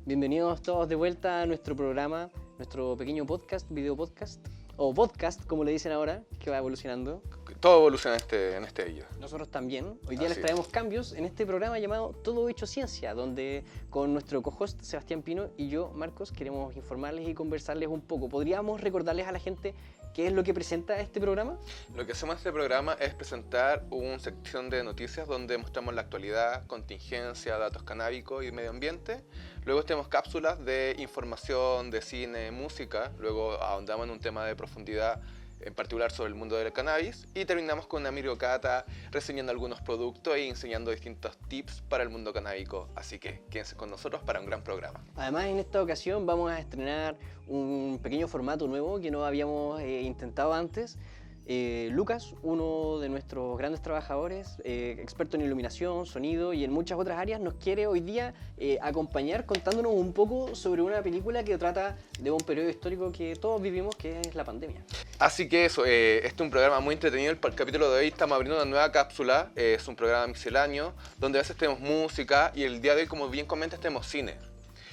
Bienvenidos todos de vuelta a nuestro programa, nuestro pequeño podcast, video podcast, o podcast como le dicen ahora, que va evolucionando. Todo evoluciona en este video. Nosotros también. Hoy día Así les traemos cambios en este programa llamado Todo Hecho Ciencia, donde con nuestro co-host Sebastián Pino y yo, Marcos, queremos informarles y conversarles un poco. ¿Podríamos recordarles a la gente qué es lo que presenta este programa? Lo que hacemos en este programa es presentar una sección de noticias donde mostramos la actualidad, contingencia, datos canábicos y medio ambiente. Luego tenemos cápsulas de información, de cine, música. Luego ahondamos en un tema de profundidad, en particular sobre el mundo del cannabis. Y terminamos con una microcata reseñando algunos productos e enseñando distintos tips para el mundo canábico. Así que quédense con nosotros para un gran programa. Además, en esta ocasión vamos a estrenar un pequeño formato nuevo que no habíamos intentado antes. Lucas, uno de nuestros grandes trabajadores, experto en iluminación, sonido y en muchas otras áreas, nos quiere hoy día acompañar contándonos un poco sobre una película que trata de un periodo histórico que todos vivimos, que es la pandemia. Así que eso, este es un programa muy entretenido. El capítulo de hoy estamos abriendo una nueva cápsula, es un programa misceláneo, donde a veces tenemos música y el día de hoy, como bien comentas, tenemos cine.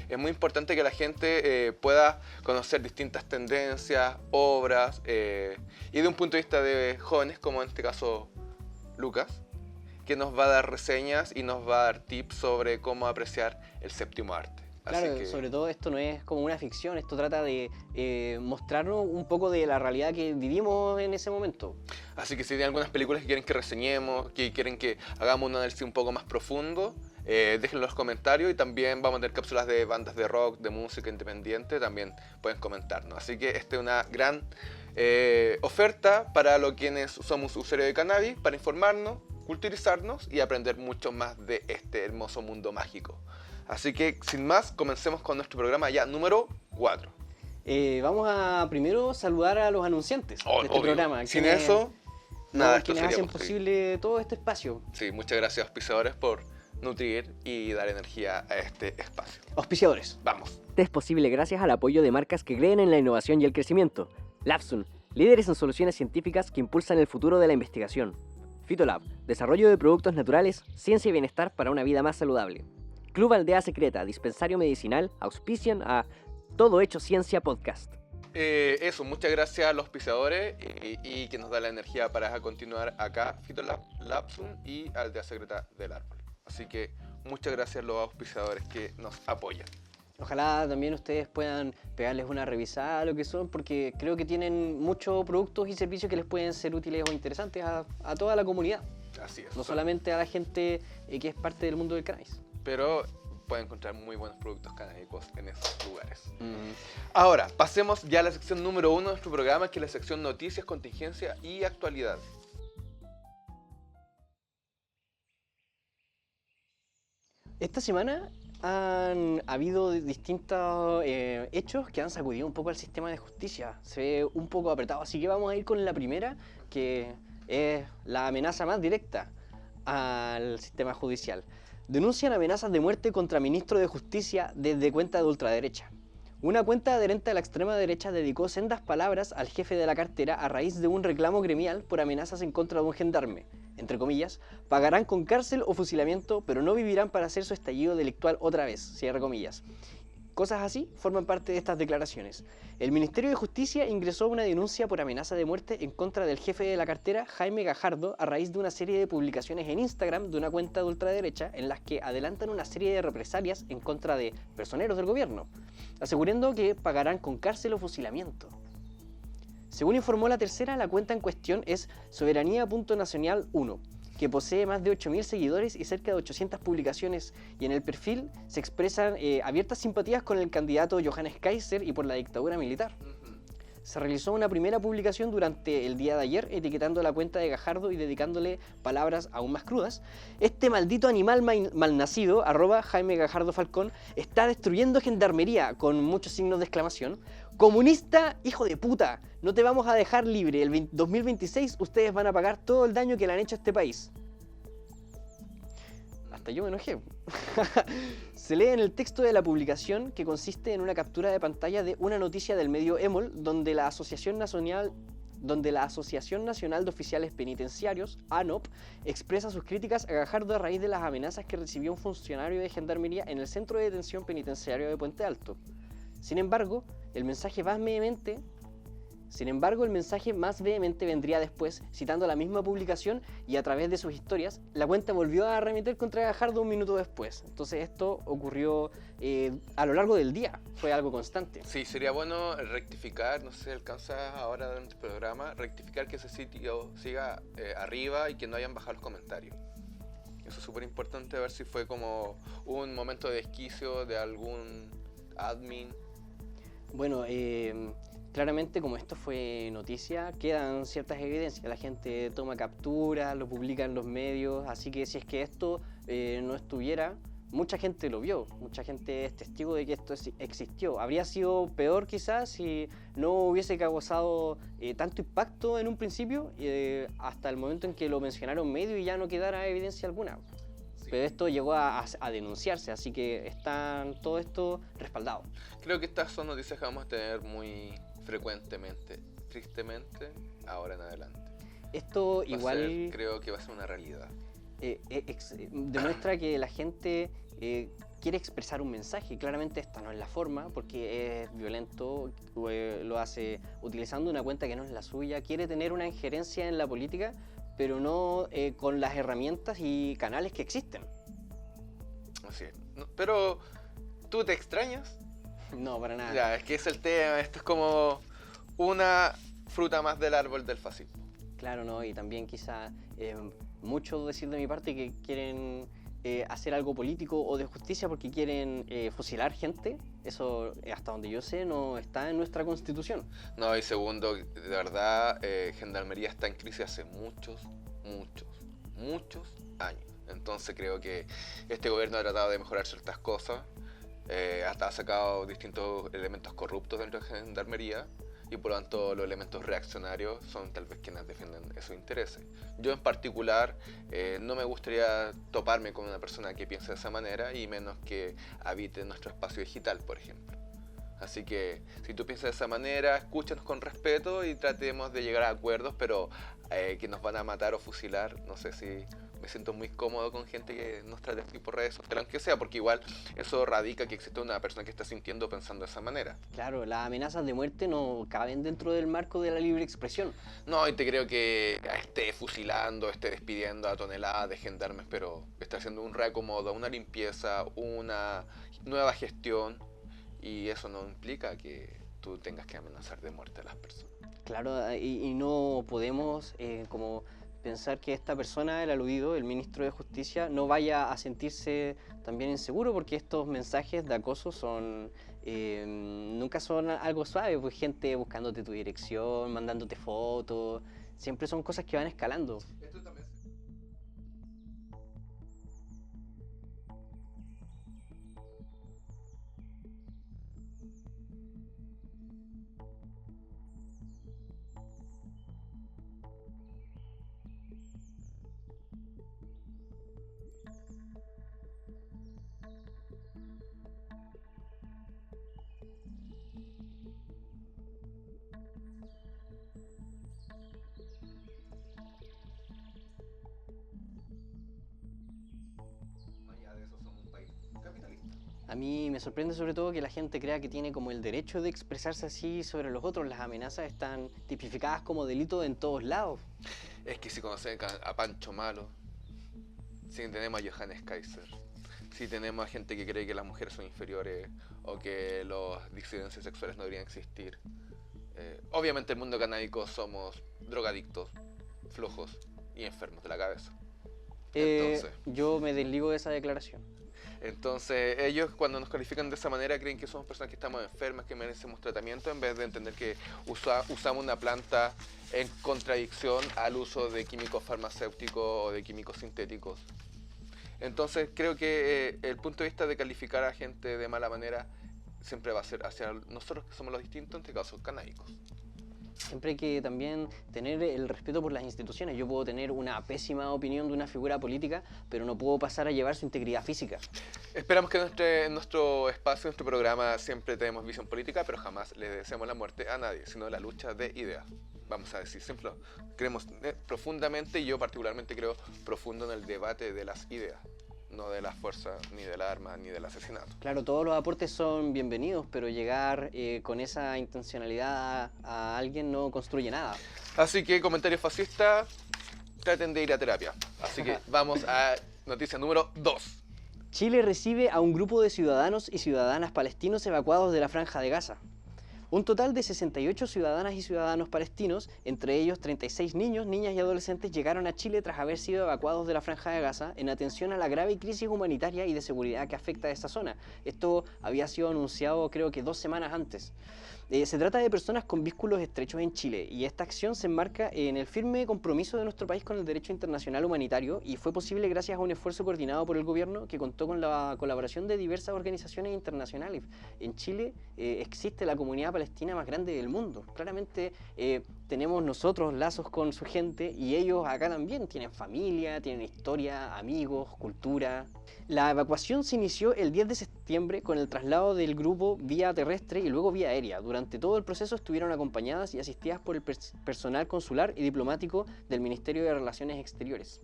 Es muy importante que la gente pueda conocer distintas tendencias, obras, y de un punto de vista de jóvenes, como en este caso Lucas, que nos va a dar reseñas y nos va a dar tips sobre cómo apreciar el séptimo arte. Claro, que sobre todo esto no es como una ficción, esto trata de mostrarnos un poco de la realidad que vivimos en ese momento. Así que si tienen algunas películas que quieren que reseñemos, que quieren que hagamos un análisis un poco más profundo, déjenlo en los comentarios, y también vamos a tener cápsulas de bandas de rock, de música independiente, también pueden comentarnos. Así que esta es una gran oferta para los quienes somos usuarios de cannabis, para informarnos, culturizarnos y aprender mucho más de este hermoso mundo mágico. Así que, sin más, comencemos con nuestro programa ya número 4. Vamos a primero saludar a los anunciantes de este programa. Sin eso, nada, esto quienes sería hacen posible. posible todo este espacio. Sí, muchas gracias, auspiciadores, por nutrir y dar energía a este espacio. Auspiciadores. Vamos. Este es posible gracias al apoyo de marcas que creen en la innovación y el crecimiento. Lapsun, líderes en soluciones científicas que impulsan el futuro de la investigación. Fitolab, desarrollo de productos naturales, ciencia y bienestar para una vida más saludable. Club Aldea Secreta, dispensario medicinal, auspician a Todo Hecho Ciencia Podcast. Eso, muchas gracias a los auspiciadores y que nos da la energía para continuar acá, Fitolab, Lapsun y Aldea Secreta del Árbol. Así que muchas gracias a los auspiciadores que nos apoyan. Ojalá también ustedes puedan pegarles una revisada a lo que son, porque creo que tienen muchos productos y servicios que les pueden ser útiles o interesantes a toda la comunidad. Así es. No solamente a la gente que es parte del mundo del cannabis. Pero pueden encontrar muy buenos productos canábicos en esos lugares. Ahora, pasemos ya a la sección número 1 de nuestro programa, que es la sección Noticias, Contingencia y Actualidad. Esta semana han habido distintos hechos que han sacudido un poco al sistema de justicia. Se ve un poco apretado, así que vamos a ir con la primera, que es la amenaza más directa al sistema judicial. Denuncian amenazas de muerte contra ministro de Justicia desde cuenta de ultraderecha. Una cuenta adherente a la extrema derecha dedicó sendas palabras al jefe de la cartera a raíz de un reclamo gremial por amenazas en contra de un gendarme. Entre comillas, pagarán con cárcel o fusilamiento, pero no vivirán para hacer su estallido delictual otra vez, cierre comillas. Cosas así forman parte de estas declaraciones. El Ministerio de Justicia ingresó una denuncia por amenaza de muerte en contra del jefe de la cartera, Jaime Gajardo, a raíz de una serie de publicaciones en Instagram de una cuenta de ultraderecha en las que adelantan una serie de represalias en contra de personeros del gobierno, asegurando que pagarán con cárcel o fusilamiento. Según informó La Tercera, la cuenta en cuestión es Soberanía.Nacional 1, que posee más de 8.000 seguidores y cerca de 800 publicaciones, y en el perfil se expresan abiertas simpatías con el candidato Johannes Kaiser y por la dictadura militar. Se realizó una primera publicación durante el día de ayer etiquetando la cuenta de Gajardo y dedicándole palabras aún más crudas. Este maldito animal malnacido, @Jaime Gajardo Falcón, está destruyendo gendarmería, con muchos signos de exclamación. Comunista, hijo de puta, no te vamos a dejar libre. El 2026 ustedes van a pagar todo el daño que le han hecho a este país. Hasta yo me enojé. Se lee en el texto de la publicación, que consiste en una captura de pantalla de una noticia del medio EMOL, donde la Asociación Nacional donde la Asociación Nacional de Oficiales Penitenciarios, ANOP, expresa sus críticas a Gajardo a raíz de las amenazas que recibió un funcionario de Gendarmería en el Centro de Detención Penitenciario de Puente Alto. Sin embargo, el mensaje más vehemente vendría después, citando la misma publicación y a través de sus historias, la cuenta volvió a arremeter contra Gajardo un minuto después. Entonces esto ocurrió a lo largo del día, fue algo constante. Sí, sería bueno rectificar, no sé si alcanza ahora durante el programa, rectificar que ese sitio siga arriba y que no hayan bajado los comentarios. Eso es súper importante, a ver si fue como un momento de desquicio de algún admin. Bueno, claramente como esto fue noticia, quedan ciertas evidencias. La gente toma capturas, lo publica en los medios, así que si es que esto no estuviera, mucha gente lo vio, mucha gente es testigo de que esto existió. Habría sido peor quizás si no hubiese causado tanto impacto en un principio, hasta el momento en que lo mencionaron medios y ya no quedara evidencia alguna. Sí. Pero esto llegó a denunciarse, así que están todo esto respaldado. Creo que estas son noticias que vamos a tener muy frecuentemente, tristemente, ahora en adelante. Esto igual... creo que va a ser una realidad. Demuestra que la gente quiere expresar un mensaje. Claramente esta no es la forma, porque es violento, lo hace utilizando una cuenta que no es la suya, quiere tener una injerencia en la política, pero no con las herramientas y canales que existen. Así es. No, pero, ¿tú te extrañas? No, para nada. Ya, es que es el tema, esto es como una fruta más del árbol del fascismo. Claro, ¿no? Y también quizá mucho decir de mi parte que quieren hacer algo político o de justicia porque quieren fusilar gente. Eso, hasta donde yo sé, no está en nuestra Constitución. No, y segundo, de verdad, Gendarmería está en crisis hace muchos años. Entonces creo que este gobierno ha tratado de mejorar ciertas cosas, hasta ha sacado distintos elementos corruptos dentro de Gendarmería, y por lo tanto los elementos reaccionarios son tal vez quienes defienden esos intereses. Yo en particular no me gustaría toparme con una persona que piense de esa manera, y menos que habite en nuestro espacio digital, por ejemplo. Así que si tú piensas de esa manera, escúchanos con respeto y tratemos de llegar a acuerdos, pero que nos van a matar o fusilar, no sé si me siento muy cómodo con gente que nos trate así por redes sociales, aunque sea, porque igual eso radica que existe una persona que está sintiendo pensando de esa manera. Claro, las amenazas de muerte no caben dentro del marco de la libre expresión. No, y te creo que esté fusilando, esté despidiendo a toneladas de gendarmes, pero está haciendo un reacomodo, una limpieza, una nueva gestión, y eso no implica que tú tengas que amenazar de muerte a las personas. Claro, y no podemos como pensar que esta persona, el aludido, el ministro de Justicia, no vaya a sentirse también inseguro, porque estos mensajes de acoso son nunca son algo suave, pues gente buscándote tu dirección, mandándote fotos, siempre son cosas que van escalando. Esto también... A mí me sorprende sobre todo que la gente crea que tiene como el derecho de expresarse así sobre los otros. Las amenazas están tipificadas como delito en todos lados. Es que si conocen a Pancho Malo, si tenemos a Johannes Kaiser, si tenemos a gente que cree que las mujeres son inferiores o que las disidencias sexuales no deberían existir. Obviamente el mundo canábico somos drogadictos, flojos y enfermos de la cabeza. Entonces, yo me desligo de esa declaración. Entonces ellos cuando nos califican de esa manera creen que somos personas que estamos enfermas, que merecemos tratamiento, en vez de entender que usamos una planta en contradicción al uso de químicos farmacéuticos o de químicos sintéticos. Entonces creo que el punto de vista de calificar a gente de mala manera siempre va a ser hacia nosotros que somos los distintos, en este caso canábicos. Siempre hay que también tener el respeto por las instituciones. Yo puedo tener una pésima opinión de una figura política, pero no puedo pasar a llevar su integridad física. Esperamos que en nuestro espacio, en nuestro programa, siempre tenemos visión política, pero jamás le deseamos la muerte a nadie, sino la lucha de ideas. vamos a decir, siempre creemos profundamente, y yo particularmente creo profundo en el debate de las ideas, no de las fuerzas, ni del arma, ni del asesinato. Claro, todos los aportes son bienvenidos, pero llegar con esa intencionalidad a alguien no construye nada. Así que, comentarios fascistas, traten de ir a terapia. Así que vamos a noticia número 2. Chile recibe a un grupo de ciudadanos y ciudadanas palestinos evacuados de la Franja de Gaza. Un total de 68 ciudadanas y ciudadanos palestinos, entre ellos 36 niños, niñas y adolescentes, llegaron a Chile tras haber sido evacuados de la Franja de Gaza en atención a la grave crisis humanitaria y de seguridad que afecta a esta zona. Esto había sido anunciado creo que 2 semanas antes. Se trata de personas con vínculos estrechos en Chile y esta acción se enmarca en el firme compromiso de nuestro país con el derecho internacional humanitario y fue posible gracias a un esfuerzo coordinado por el gobierno que contó con la colaboración de diversas organizaciones internacionales. En Chile existe la comunidad palestina más grande del mundo. Claramente tenemos nosotros lazos con su gente y ellos acá también tienen familia, tienen historia, amigos, cultura. La evacuación se inició el 10 de septiembre con el traslado del grupo vía terrestre y luego vía aérea. Durante todo el proceso estuvieron acompañadas y asistidas por el personal consular y diplomático del Ministerio de Relaciones Exteriores.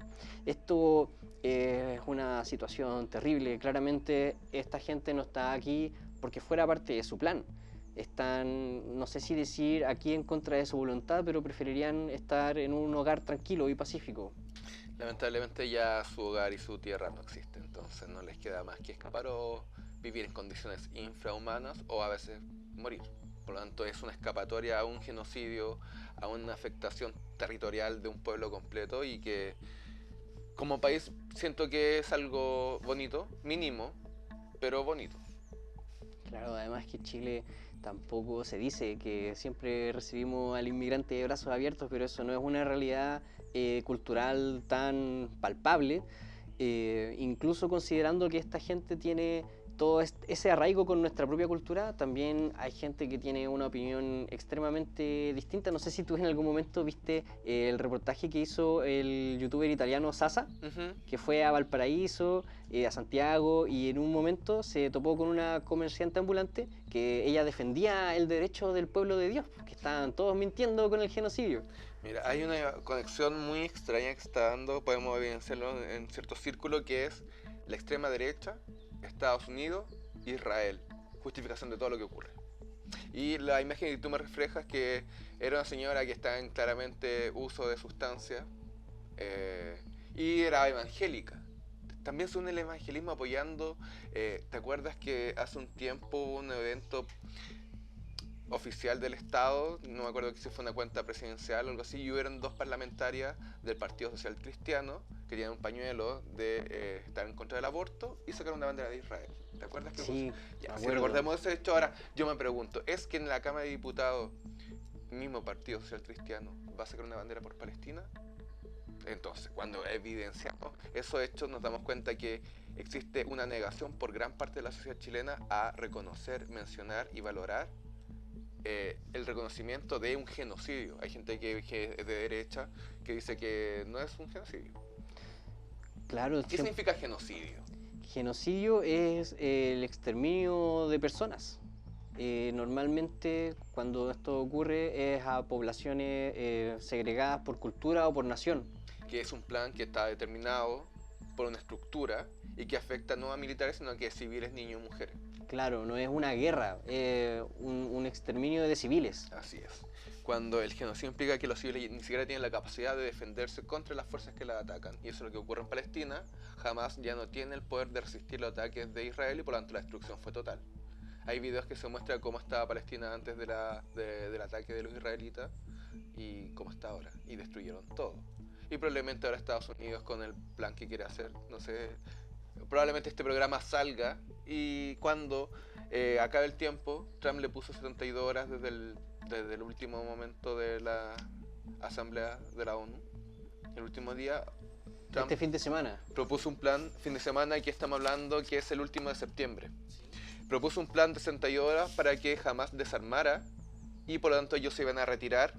Esto es una situación terrible. Claramente esta gente no está aquí porque fuera parte de su plan. Están, no sé si decir aquí en contra de su voluntad, pero preferirían estar en un hogar tranquilo y pacífico. Lamentablemente ya su hogar y su tierra no existen, entonces no les queda más que escapar o vivir en condiciones infrahumanas o a veces morir. Por lo tanto es una escapatoria a un genocidio, a una afectación territorial de un pueblo completo, y que como país siento que es algo bonito, mínimo, pero bonito. Claro, además que Chile tampoco se dice que siempre recibimos al inmigrante de brazos abiertos, pero eso no es una realidad cultural tan palpable, incluso considerando que esta gente tiene todo ese arraigo con nuestra propia cultura. También hay gente que tiene una opinión extremadamente distinta. No sé si tú en algún momento viste el reportaje que hizo el youtuber italiano Sasa, que fue a Valparaíso, a Santiago, y en un momento se topó con una comerciante ambulante que ella defendía el derecho del pueblo de Dios, que estaban todos mintiendo con el genocidio. Mira, hay una conexión muy extraña que está dando, podemos evidenciarlo en cierto círculo, que es la extrema derecha, Estados Unidos, Israel, justificación de todo lo que ocurre. Y la imagen que tú me reflejas, que era una señora que estaba en claramente uso de sustancias y era evangélica. También son el evangelismo apoyando. ¿Te acuerdas que hace un tiempo hubo un evento oficial del Estado, no me acuerdo si fue una cuenta presidencial o algo así, y hubieron 2 parlamentarias del Partido Social Cristiano que tienen un pañuelo de estar en contra del aborto y sacaron una bandera de Israel? ¿Te acuerdas que Sí, ya, si recordemos ese hecho, ahora yo me pregunto, ¿es que en la Cámara de Diputados, mismo Partido Social Cristiano, va a sacar una bandera por Palestina? Entonces, cuando evidenciamos esos hechos, nos damos cuenta que existe una negación por gran parte de la sociedad chilena a reconocer, mencionar y valorar el reconocimiento de un genocidio. Hay gente que es de derecha que dice que no es un genocidio. Claro, ¿Qué significa genocidio? Genocidio es el exterminio de personas. Normalmente cuando esto ocurre es a poblaciones segregadas por cultura o por nación. Que es un plan que está determinado por una estructura y que afecta no a militares sino que a civiles, niños y mujeres. Claro, no es una guerra, un exterminio de civiles. Así es. Cuando el genocidio implica que los civiles ni siquiera tienen la capacidad de defenderse contra las fuerzas que la atacan. Y eso es lo que ocurre en Palestina. Hamas ya no tiene el poder de resistir los ataques de Israel y por lo tanto la destrucción fue total. Hay videos que se muestran cómo estaba Palestina antes del ataque de los israelitas y cómo está ahora. Y destruyeron todo. Y probablemente ahora Estados Unidos con el plan que quiere hacer, no sé, probablemente este programa salga y cuando acabe el tiempo, Trump le puso 72 horas desde el último momento de la asamblea de la ONU. El último día, Trump Este fin de semana. propuso un plan, fin de semana, que estamos hablando que es el último de septiembre. Propuso un plan de 62 horas para que Hamas desarmara y por lo tanto ellos se iban a retirar,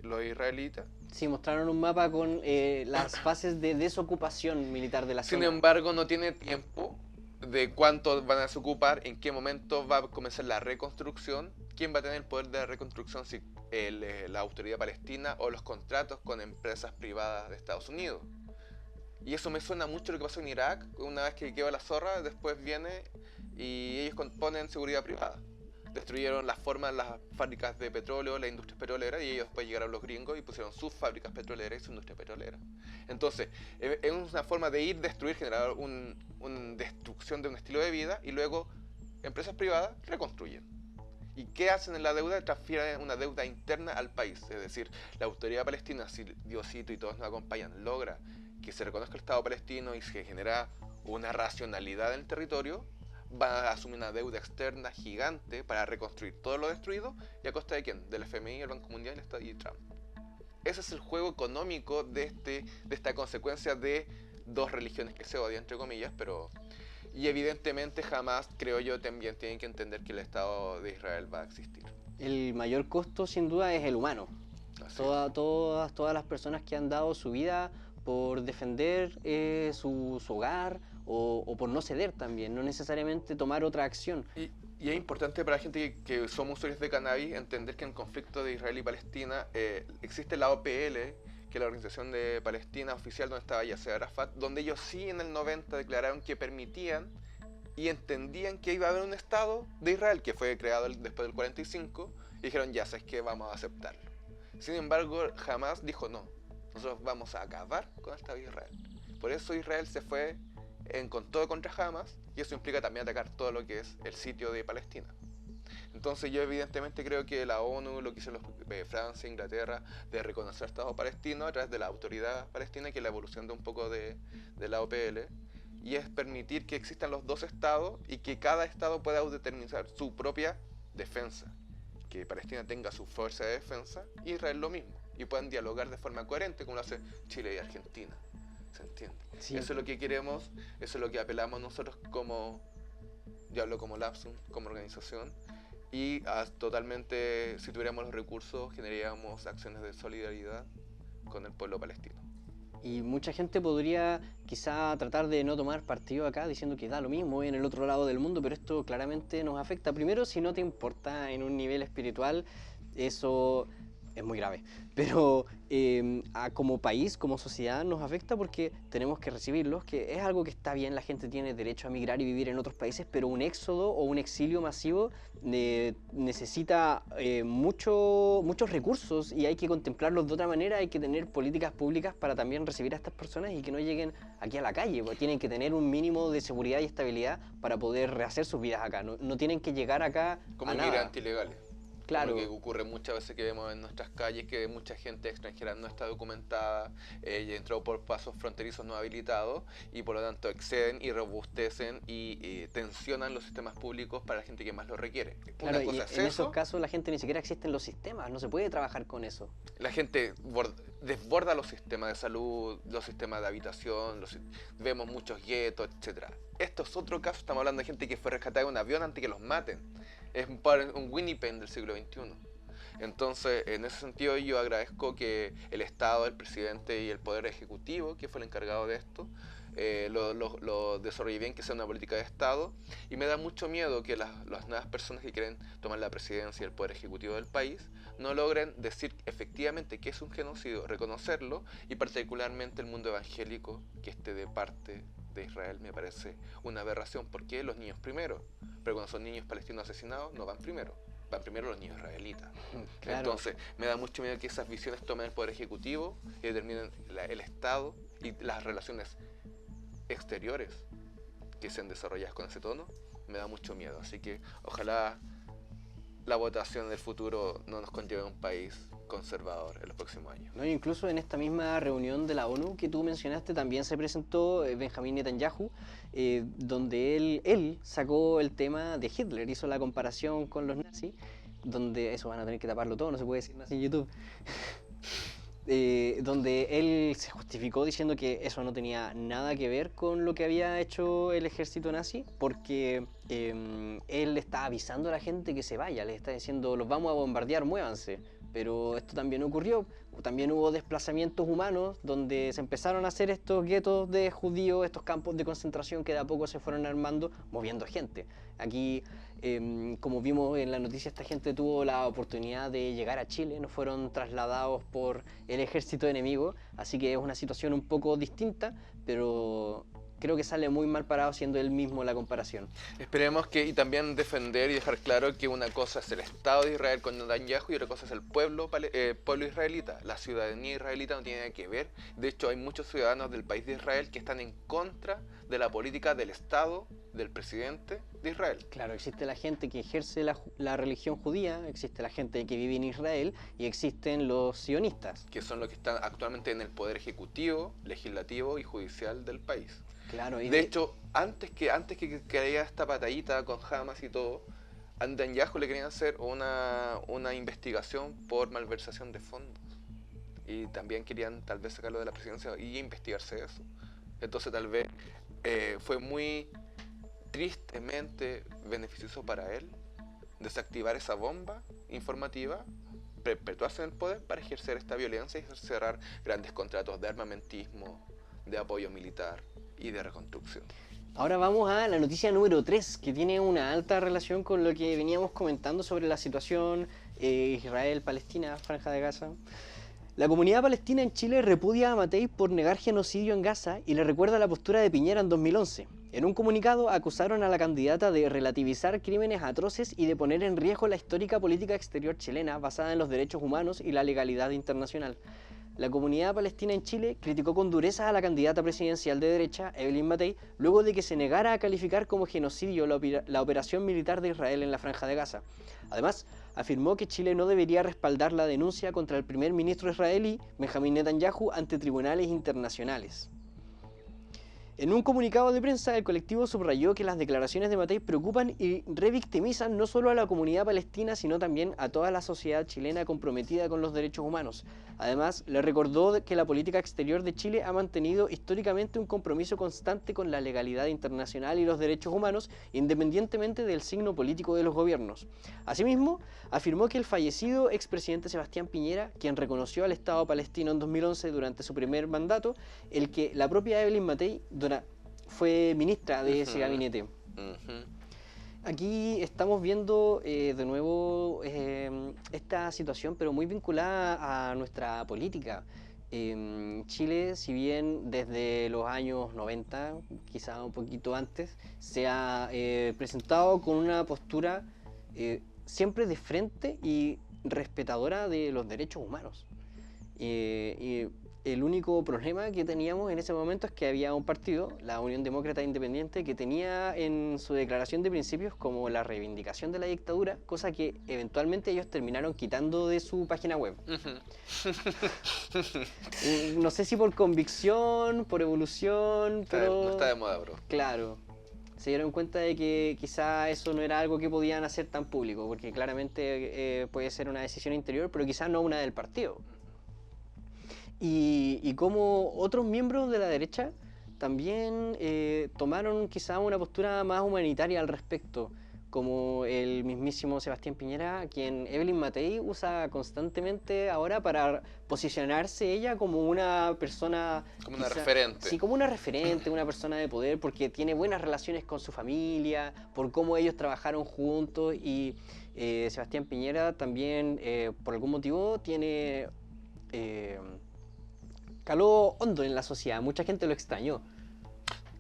los israelitas. Sí, mostraron un mapa con las fases de desocupación militar de la Sin zona. embargo, no tiene tiempo de cuánto van a desocupar, en qué momento va a comenzar la reconstrucción, ¿quién va a tener el poder de la reconstrucción? Si la autoridad palestina o los contratos con empresas privadas de Estados Unidos. Y eso me suena mucho a lo que pasó en Irak. Una vez que quedó la zorra, después viene y ellos ponen seguridad privada. Destruyeron las fábricas de petróleo, las industrias petroleras, y ellos después llegaron los gringos y pusieron sus fábricas petroleras y su industria petrolera. Entonces, es una forma de destruir, generar una destrucción de un estilo de vida, y luego empresas privadas reconstruyen. ¿Y qué hacen en la deuda? Transfieren una deuda interna al país. Es decir, la autoridad palestina, si Diosito y todos nos acompañan, logra que se reconozca el Estado palestino y se genera una racionalidad en el territorio, va a asumir una deuda externa gigante para reconstruir todo lo destruido. ¿Y a costa de quién? Del FMI, el Banco Mundial y Trump. Ese es el juego económico de esta consecuencia de dos religiones que se odian, entre comillas, pero... Y evidentemente jamás, creo yo, también tienen que entender que el Estado de Israel va a existir. El mayor costo, sin duda, es el humano. Todas las personas que han dado su vida por defender su hogar o por no ceder también, no necesariamente tomar otra acción. Y es importante para la gente que somos usuarios de cannabis entender que en el conflicto de Israel y Palestina existe la OPL, que es la organización de Palestina oficial donde estaba Yasser Arafat, donde ellos sí en el 90 declararon que permitían y entendían que iba a haber un Estado de Israel que fue creado después del 45, y dijeron, ya sabes que vamos a aceptarlo. Sin embargo, Hamas dijo no, nosotros vamos a acabar con el Estado de Israel. Por eso Israel se fue con todo contra Hamas, y eso implica también atacar todo lo que es el sitio de Palestina. Entonces yo evidentemente creo que la ONU, lo que hicieron Francia, Inglaterra, de reconocer al Estado palestino a través de la autoridad palestina, que es la evolución de un poco de la OPL, y es permitir que existan los dos estados y que cada estado pueda autodeterminar su propia defensa. Que Palestina tenga su fuerza de defensa, y Israel lo mismo, y puedan dialogar de forma coherente como lo hace Chile y Argentina. ¿Se entiende? Sí. Eso es lo que queremos, eso es lo que apelamos nosotros como, yo hablo como Lapsum, como organización, y totalmente, si tuviéramos los recursos, generaríamos acciones de solidaridad con el pueblo palestino. Y mucha gente podría quizá tratar de no tomar partido acá diciendo que da lo mismo en el otro lado del mundo, pero esto claramente nos afecta. Primero, si no te importa en un nivel espiritual, eso es muy grave. Pero como país, como sociedad, nos afecta porque tenemos que recibirlos, que es algo que está bien, la gente tiene derecho a migrar y vivir en otros países, pero un éxodo o un exilio masivo necesita muchos recursos, y hay que contemplarlos de otra manera. Hay que tener políticas públicas para también recibir a estas personas y que no lleguen aquí a la calle, porque tienen que tener un mínimo de seguridad y estabilidad para poder rehacer sus vidas acá. No tienen que llegar acá como a nada. Inmigrantes ilegales. Claro. Lo que ocurre muchas veces que vemos en nuestras calles, que mucha gente extranjera no está documentada y entró por pasos fronterizos no habilitados, y por lo tanto exceden y robustecen y tensionan los sistemas públicos para la gente que más lo requiere. Claro, una cosa y en esos casos la gente ni siquiera existe en los sistemas, no se puede trabajar con eso. La gente desborda los sistemas de salud, los sistemas de habitación, vemos muchos guetos, etc. Esto es otro caso, estamos hablando de gente que fue rescatada en un avión antes que los maten. Es un Winnie Penn del siglo XXI. Entonces, en ese sentido, yo agradezco que el Estado, el presidente y el Poder Ejecutivo, que fue el encargado de esto, lo desarrolle bien, que sea una política de Estado. Y me da mucho miedo que las nuevas personas que quieren tomar la presidencia y el Poder Ejecutivo del país no logren decir efectivamente que es un genocidio, reconocerlo, y particularmente el mundo evangélico que esté de parte de Israel me parece una aberración. Porque los niños primero, pero cuando son niños palestinos asesinados no van primero, van primero los niños israelitas. Claro. Entonces me da mucho miedo que esas visiones tomen el Poder Ejecutivo y determinen el Estado y las relaciones exteriores que sean desarrolladas con ese tono. Me da mucho miedo, así que ojalá la votación del futuro no nos conlleve a un país conservador en los próximos años. No, incluso en esta misma reunión de la ONU que tú mencionaste también se presentó Benjamín Netanyahu, donde él sacó el tema de Hitler, hizo la comparación con los nazis, donde eso van a tener que taparlo todo, no se puede decir nazi en YouTube. Donde él se justificó diciendo que eso no tenía nada que ver con lo que había hecho el ejército nazi, porque él le está avisando a la gente que se vaya, le está diciendo los vamos a bombardear, muévanse, pero esto también ocurrió. También hubo desplazamientos humanos donde se empezaron a hacer estos guetos de judíos, estos campos de concentración que de a poco se fueron armando, moviendo gente. Aquí, como vimos en la noticia, esta gente tuvo la oportunidad de llegar a Chile, no fueron trasladados por el ejército enemigo, así que es una situación un poco distinta, pero creo que sale muy mal parado siendo él mismo la comparación. Esperemos que, y también defender y dejar claro que una cosa es el Estado de Israel con Netanyahu y otra cosa es el pueblo israelita. La ciudadanía israelita no tiene nada que ver. De hecho, hay muchos ciudadanos del país de Israel que están en contra de la política del Estado, del presidente de Israel. Claro, existe la gente que ejerce la religión judía, existe la gente que vive en Israel y existen los sionistas. Que son los que están actualmente en el poder ejecutivo, legislativo y judicial del país. Claro, y de hecho, antes que haya esta batallita con Hamas y todo, a Netanyahu le querían hacer una investigación por malversación de fondos. Y también querían tal vez sacarlo de la presidencia y investigarse eso. Entonces tal vez fue muy tristemente beneficioso para él desactivar esa bomba informativa, perpetuarse en el poder para ejercer esta violencia y cerrar grandes contratos de armamentismo, de apoyo militar y de reconstrucción. Ahora vamos a la noticia número 3, que tiene una alta relación con lo que veníamos comentando sobre la situación Israel-Palestina, Franja de Gaza. La comunidad palestina en Chile repudia a Matei por negar genocidio en Gaza y le recuerda la postura de Piñera en 2011. En un comunicado acusaron a la candidata de relativizar crímenes atroces y de poner en riesgo la histórica política exterior chilena basada en los derechos humanos y la legalidad internacional. La comunidad palestina en Chile criticó con dureza a la candidata presidencial de derecha, Evelyn Matei, luego de que se negara a calificar como genocidio la operación militar de Israel en la Franja de Gaza. Además, afirmó que Chile no debería respaldar la denuncia contra el primer ministro israelí, Benjamin Netanyahu, ante tribunales internacionales. En un comunicado de prensa, el colectivo subrayó que las declaraciones de Matei preocupan y revictimizan no solo a la comunidad palestina, sino también a toda la sociedad chilena comprometida con los derechos humanos. Además, le recordó que la política exterior de Chile ha mantenido históricamente un compromiso constante con la legalidad internacional y los derechos humanos, independientemente del signo político de los gobiernos. Asimismo, afirmó que el fallecido expresidente Sebastián Piñera, quien reconoció al Estado palestino en 2011 durante su primer mandato, el que la propia Evelyn Matei fue ministra de ese gabinete. Aquí estamos viendo de nuevo esta situación, pero muy vinculada a nuestra política. Chile, si bien desde los años 90, quizá un poquito antes, se ha presentado con una postura siempre de frente y respetadora de los derechos humanos. El único problema que teníamos en ese momento es que había un partido, la Unión Demócrata Independiente, que tenía en su declaración de principios como la reivindicación de la dictadura, cosa que eventualmente ellos terminaron quitando de su página web. No sé si por convicción, por evolución, pero... No está de moda, bro. Claro. Se dieron cuenta de que quizá eso no era algo que podían hacer tan público, porque claramente puede ser una decisión interior, pero quizá no una del partido. Y como otros miembros de la derecha también tomaron quizá una postura más humanitaria al respecto, como el mismísimo Sebastián Piñera, quien Evelyn Matei usa constantemente ahora para posicionarse ella como una persona... Como una referente. Sí, como una referente, una persona de poder, porque tiene buenas relaciones con su familia, por cómo ellos trabajaron juntos, y Sebastián Piñera también, por algún motivo, tiene... caló hondo en la sociedad, mucha gente lo extrañó.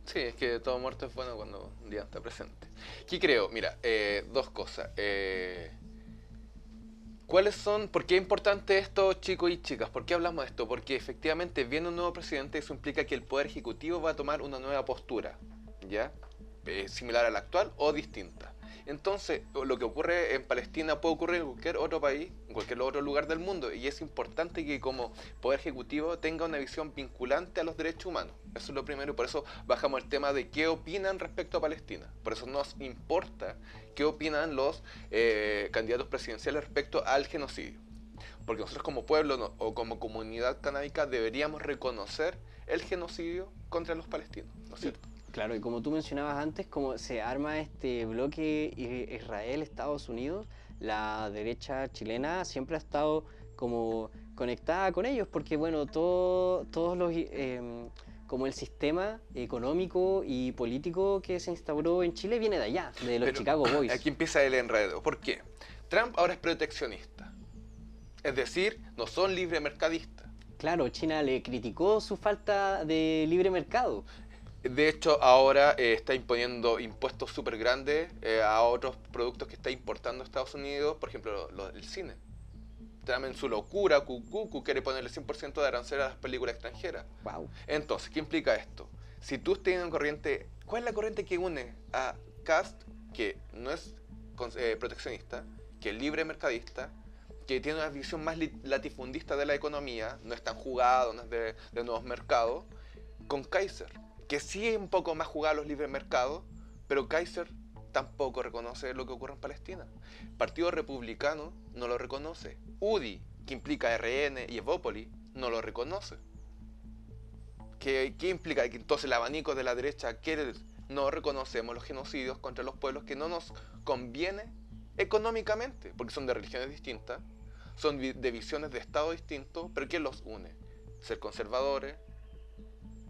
Sí, es que todo muerto es bueno cuando un día está presente. ¿Qué creo? Mira, dos cosas. ¿Cuáles son? ¿Por qué es importante esto, chicos y chicas? ¿Por qué hablamos de esto? Porque efectivamente viene un nuevo presidente, eso implica que el Poder Ejecutivo va a tomar una nueva postura, ¿ya? Similar a la actual o distinta. Entonces, lo que ocurre en Palestina puede ocurrir en cualquier otro país, en cualquier otro lugar del mundo, y es importante que como Poder Ejecutivo tenga una visión vinculante a los derechos humanos. Eso es lo primero, y por eso bajamos el tema de qué opinan respecto a Palestina. Por eso nos importa qué opinan los candidatos presidenciales respecto al genocidio. Porque nosotros como pueblo o como comunidad canábica deberíamos reconocer el genocidio contra los palestinos, ¿no es cierto? Claro, y como tú mencionabas antes, como se arma este bloque Israel-Estados Unidos, la derecha chilena siempre ha estado como conectada con ellos, porque bueno, todos los como el sistema económico y político que se instauró en Chile viene de allá, de los Pero Chicago Boys. aquí empieza el enredo. ¿Por qué? Trump ahora es proteccionista. Es decir, no son libre mercadistas. Claro, China le criticó su falta de libre mercado. De hecho, ahora está imponiendo impuestos súper grandes a otros productos que está importando a Estados Unidos, por ejemplo, el cine. Trump en su locura, quiere ponerle 100% de arancel a las películas extranjeras. Wow. Entonces, ¿qué implica esto? Si tú tienes una corriente, ¿cuál es la corriente que une a Cast, que no es proteccionista, que es libre mercadista, que tiene una visión más latifundista de la economía, no es tan jugado, no es de nuevos mercados, con Kaiser, que sí es un poco más jugado a los libres mercados, pero Kaiser tampoco reconoce lo que ocurre en Palestina. El Partido Republicano no lo reconoce. UDI, que implica RN y Evópoli, no lo reconoce. ¿Qué implica? Que entonces el abanico de la derecha quiere, no reconocemos los genocidios contra los pueblos que no nos conviene económicamente, porque son de religiones distintas, son de visiones de Estado distintos, pero ¿qué los une? Ser conservadores,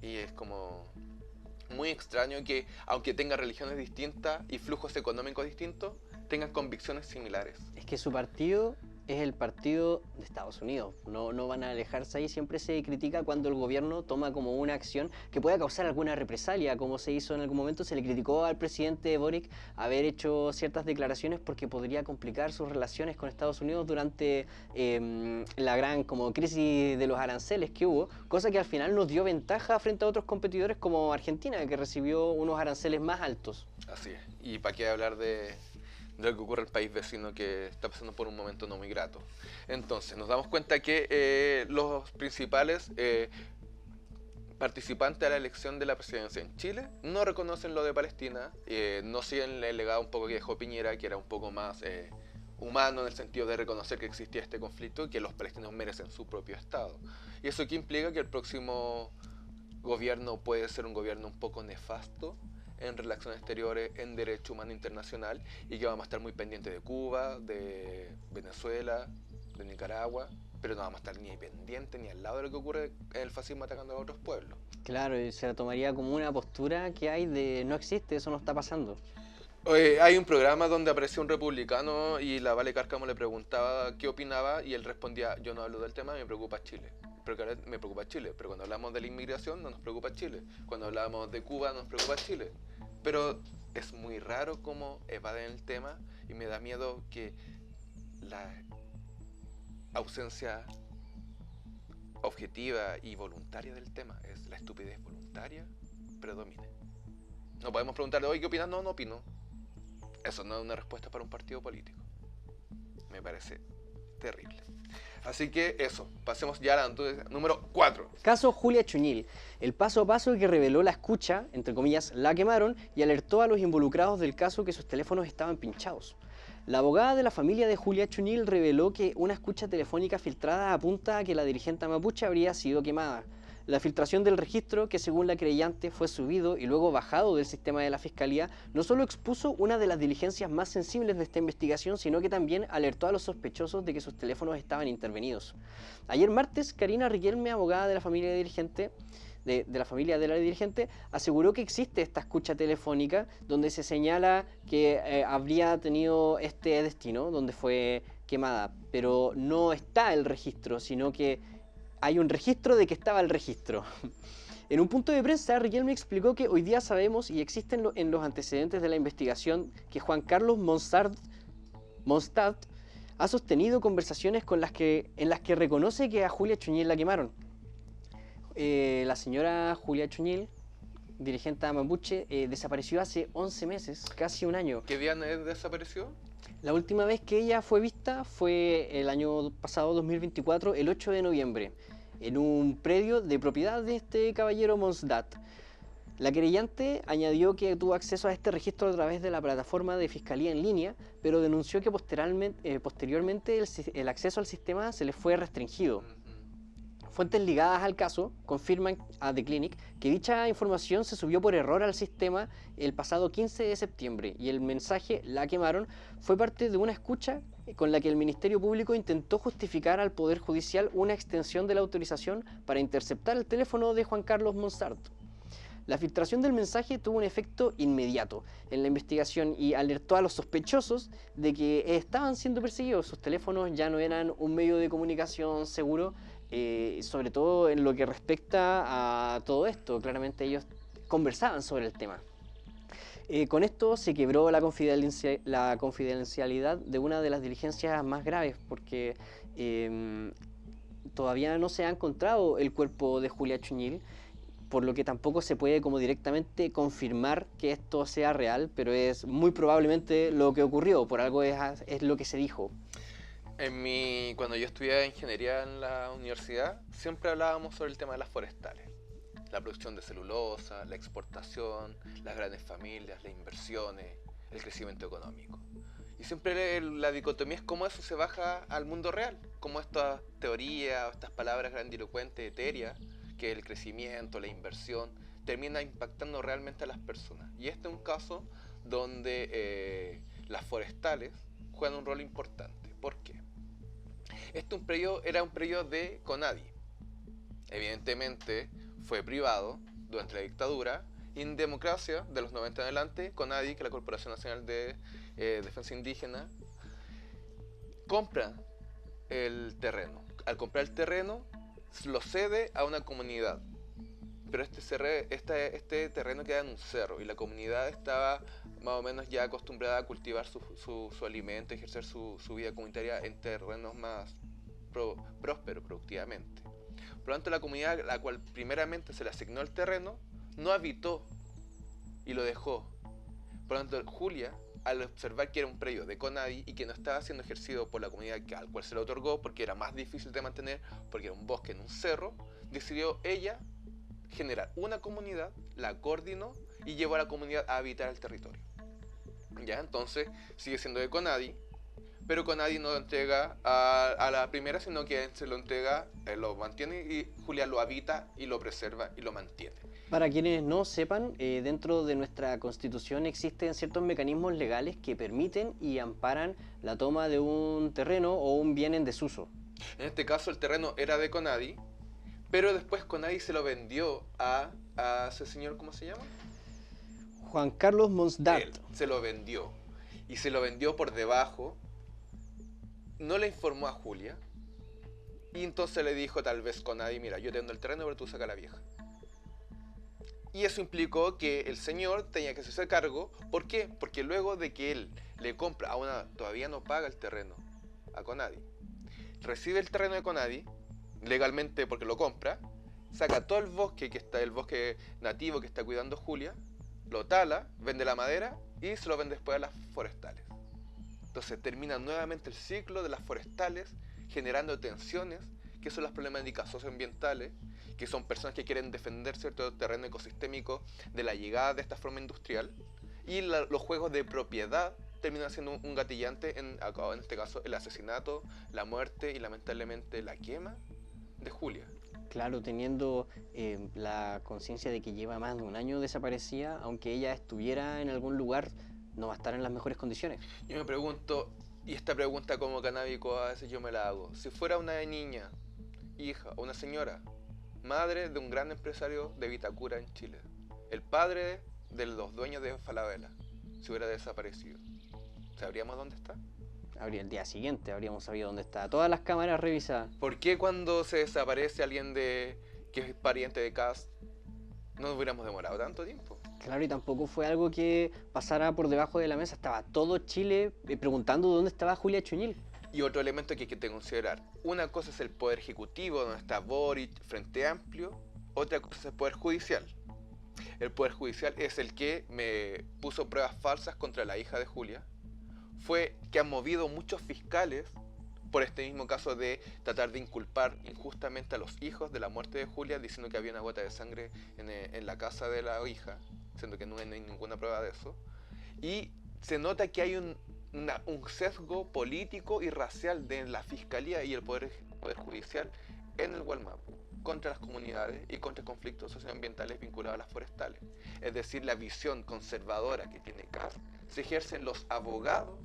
y es como muy extraño que, aunque tengan religiones distintas y flujos económicos distintos, tengan convicciones similares. Es que su partido es el partido de Estados Unidos, no van a alejarse ahí. Siempre se critica cuando el gobierno toma como una acción que pueda causar alguna represalia, como se hizo en algún momento. Se le criticó al presidente Boric haber hecho ciertas declaraciones porque podría complicar sus relaciones con Estados Unidos durante la gran como crisis de los aranceles que hubo, cosa que al final nos dio ventaja frente a otros competidores como Argentina, que recibió unos aranceles más altos. Así es, y para qué hablar de lo que ocurre en el país vecino que está pasando por un momento no muy grato. Entonces, nos damos cuenta que los principales participantes de la elección de la presidencia en Chile no reconocen lo de Palestina, no siguen el legado un poco que dejó Piñera, que era un poco más humano en el sentido de reconocer que existía este conflicto y que los palestinos merecen su propio Estado. Y eso que implica que el próximo gobierno puede ser un gobierno un poco nefasto en relaciones exteriores, en derecho humano internacional, y que vamos a estar muy pendientes de Cuba, de Venezuela, de Nicaragua, pero no vamos a estar ni pendientes ni al lado de lo que ocurre en el fascismo atacando a otros pueblos. Claro, y se la tomaría como una postura que hay de no existe, eso no está pasando. Hay un programa donde apareció un republicano y la Vale Cárcamo le preguntaba qué opinaba y él respondía: yo no hablo del tema, me preocupa Chile. Pero me preocupa Chile, pero cuando hablamos de la inmigración no nos preocupa Chile, cuando hablamos de Cuba no nos preocupa Chile. Pero es muy raro cómo evaden el tema y me da miedo que la ausencia objetiva y voluntaria del tema, es la estupidez voluntaria, predomine. No podemos preguntarle: oye, ¿qué opinas? No, no opino. Eso no es una respuesta para un partido político. Me parece terrible. Así que eso, pasemos ya a la noticia número 4. Caso Julia Chuñil, el paso a paso que reveló la escucha, entre comillas, la quemaron y alertó a los involucrados del caso que sus teléfonos estaban pinchados. La abogada de la familia de Julia Chuñil reveló que una escucha telefónica filtrada apunta a que la dirigente mapuche habría sido quemada. La filtración del registro, que según la creyente fue subido y luego bajado del sistema de la Fiscalía, no solo expuso una de las diligencias más sensibles de esta investigación, sino que también alertó a los sospechosos de que sus teléfonos estaban intervenidos. Ayer martes, Karina Riquelme, abogada de la familia dirigente, de la familia de la dirigente, aseguró que existe esta escucha telefónica donde se señala que habría tenido este destino, donde fue quemada, pero no está el registro, sino que hay un registro de que estaba el registro. En un punto de prensa, Riquelme explicó que hoy día sabemos y existen en los antecedentes de la investigación que Juan Carlos Monstad ha sostenido conversaciones en las que reconoce que a Julia Chuñil la quemaron. La señora Julia Chuñil, dirigente mapuche, desapareció hace 11 meses, casi un año. ¿Qué día desapareció? La última vez que ella fue vista fue el año pasado, 2024, el 8 de noviembre, en un predio de propiedad de este caballero Monsdat. La querellante añadió que tuvo acceso a este registro a través de la plataforma de fiscalía en línea, pero denunció que posteriormente el acceso al sistema se le fue restringido. Fuentes ligadas al caso confirman a The Clinic que dicha información se subió por error al sistema el pasado 15 de septiembre y el mensaje "la quemaron" fue parte de una escucha con la que el Ministerio Público intentó justificar al Poder Judicial una extensión de la autorización para interceptar el teléfono de Juan Carlos Monstart. La filtración del mensaje tuvo un efecto inmediato en la investigación y alertó a los sospechosos de que estaban siendo perseguidos. Sus teléfonos ya no eran un medio de comunicación seguro, sobre todo en lo que respecta a todo esto. Claramente ellos conversaban sobre el tema. Con esto se quebró la confidencialidad de una de las diligencias más graves, porque todavía no se ha encontrado el cuerpo de Julia Chuñil, por lo que tampoco se puede como directamente confirmar que esto sea real, pero es muy probablemente lo que ocurrió, por algo es lo que se dijo. Cuando yo estudiaba ingeniería en la universidad, siempre hablábamos sobre el tema de las forestales. La producción de celulosa, la exportación, las grandes familias, las inversiones, el crecimiento económico. Y siempre la dicotomía es cómo eso se baja al mundo real, cómo estas teorías o estas palabras grandilocuentes, etéreas, que el crecimiento, la inversión, termina impactando realmente a las personas. Y este es un caso donde las forestales juegan un rol importante. ¿Por qué? Era un predio de Conadi. Evidentemente fue privado durante la dictadura, y en democracia, de los 90 en adelante, Conadi, que es la Corporación Nacional de Defensa Indígena, compra el terreno. Al comprar el terreno, lo cede a una comunidad, pero este terreno queda en un cerro y la comunidad estaba más o menos ya acostumbrada a cultivar su alimento, ejercer su vida comunitaria en terrenos más prósperos productivamente. Por lo tanto, la comunidad a la cual primeramente se le asignó el terreno no habitó y lo dejó. Por lo tanto, Julia, al observar que era un predio de Conadi y que no estaba siendo ejercido por la comunidad al cual se le otorgó, porque era más difícil de mantener, porque era un bosque en un cerro, decidió ella generar una comunidad, la coordinó y llevó a la comunidad a habitar el territorio. ¿Ya? Entonces sigue siendo de Conadi, pero Conadi no lo entrega a la primera, sino que se lo entrega, lo mantiene, y Julia lo habita y lo preserva y lo mantiene. Para quienes no sepan, dentro de nuestra Constitución existen ciertos mecanismos legales que permiten y amparan la toma de un terreno o un bien en desuso. En este caso el terreno era de Conadi, pero después Conadi se lo vendió a ese señor, ¿cómo se llama? Juan Carlos Monstart. Él se lo vendió, y se lo vendió por debajo, no le informó a Julia, y entonces le dijo tal vez Conadi: mira, yo te vendo el terreno, pero tú saca a la vieja. Y eso implicó que el señor tenía que hacerse cargo. ¿Por qué? Porque luego de que él le compra todavía no paga el terreno a Conadi, recibe el terreno de Conadi legalmente porque lo compra, saca todo el bosque nativo que está cuidando Julia, lo tala, vende la madera y se lo vende después a las forestales. Entonces termina nuevamente el ciclo de las forestales, generando tensiones, que son las problemáticas socioambientales, que son personas que quieren defender cierto terreno ecosistémico de la llegada de esta forma industrial, y los juegos de propiedad terminan siendo un gatillante en este caso el asesinato, la muerte y lamentablemente la quema de Julia. Claro, teniendo la conciencia de que lleva más de un año desaparecida, aunque ella estuviera en algún lugar, no va a estar en las mejores condiciones. Yo me pregunto, y esta pregunta como canábico a veces yo me la hago: si fuera una niña, hija o una señora, madre de un gran empresario de Vitacura en Chile, el padre de los dueños de Falabella, si hubiera desaparecido, ¿sabríamos dónde está? El día siguiente habríamos sabido dónde está. Todas las cámaras revisadas. ¿Por qué cuando se desaparece alguien que es pariente de Kast no hubiéramos demorado tanto tiempo? Claro, y tampoco fue algo que pasara por debajo de la mesa. Estaba todo Chile preguntando dónde estaba Julia Chuñil. Y otro elemento que hay que considerar: una cosa es el poder ejecutivo, donde está Boric, Frente Amplio; otra cosa es el poder judicial. El poder judicial es el que me puso pruebas falsas contra la hija de Julia. Fue que han movido muchos fiscales por este mismo caso de tratar de inculpar injustamente a los hijos de la muerte de Julia, diciendo que había una gota de sangre en la casa de la hija, siendo que no hay ninguna prueba de eso. Y se nota que hay un sesgo político y racial de la fiscalía y el poder judicial en el Gualmapu contra las comunidades y contra conflictos socioambientales vinculados a las forestales. Es decir, la visión conservadora que tiene Kast se ejerce en los abogados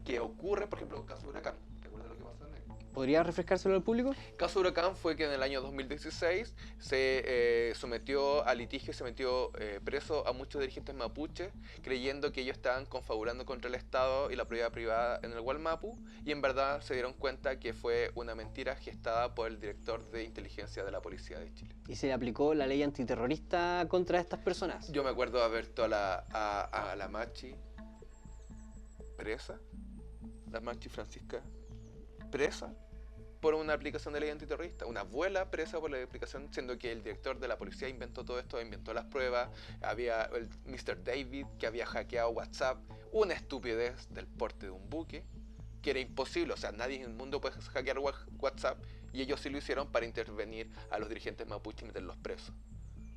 que ocurre, por ejemplo, el caso de Huracán. ¿Recuerdas lo que pasó en el ¿Podría refrescárselo al público? caso de Huracán? Fue que en el año 2016 se sometió a litigio, se metió preso a muchos dirigentes mapuches, creyendo que ellos estaban confabulando contra el Estado y la propiedad privada en el Gualmapu, y en verdad se dieron cuenta que fue una mentira gestada por el director de inteligencia de la Policía de Chile. Y se aplicó la ley antiterrorista contra estas personas. Yo me acuerdo de haber visto a la Machi presa, la Machi Francisca presa por una aplicación de ley antiterrorista, una abuela presa por la aplicación, siendo que el director de la policía inventó todo esto, inventó las pruebas, había el Mr. David que había hackeado WhatsApp, una estupidez del porte de un buque, que era imposible, o sea, nadie en el mundo puede hackear WhatsApp, y ellos sí lo hicieron para intervenir a los dirigentes mapuches y meterlos presos.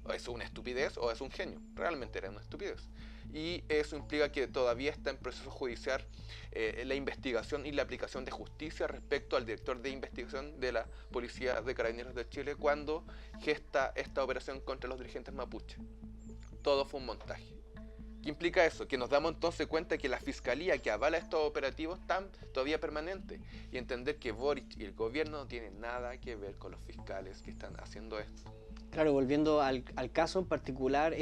O es una estupidez o es un genio, realmente era una estupidez. Y eso implica que todavía está en proceso judicial la investigación y la aplicación de justicia respecto al director de investigación de la Policía de Carabineros de Chile cuando gesta esta operación contra los dirigentes mapuches. Todo fue un montaje. ¿Qué implica eso? Que nos damos entonces cuenta que la fiscalía que avala estos operativos están todavía permanentes, y entender que Boric y el gobierno no tienen nada que ver con los fiscales que están haciendo esto. Claro, volviendo al caso en particular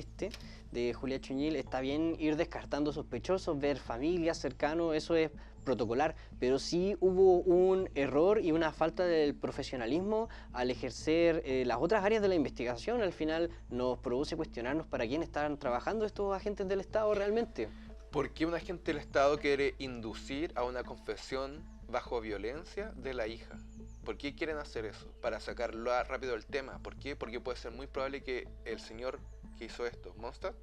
de Julia Chuñil, está bien ir descartando sospechosos, ver familias cercanos, eso es protocolar, pero sí hubo un error y una falta del profesionalismo al ejercer las otras áreas de la investigación. Al final nos produce cuestionarnos para quién están trabajando estos agentes del Estado realmente. ¿Por qué un agente del Estado quiere inducir a una confesión bajo violencia de la hija? ¿Por qué quieren hacer eso? Para sacarlo rápido del tema. ¿Por qué? Porque puede ser muy probable que el señor que hizo esto, Mondstadt,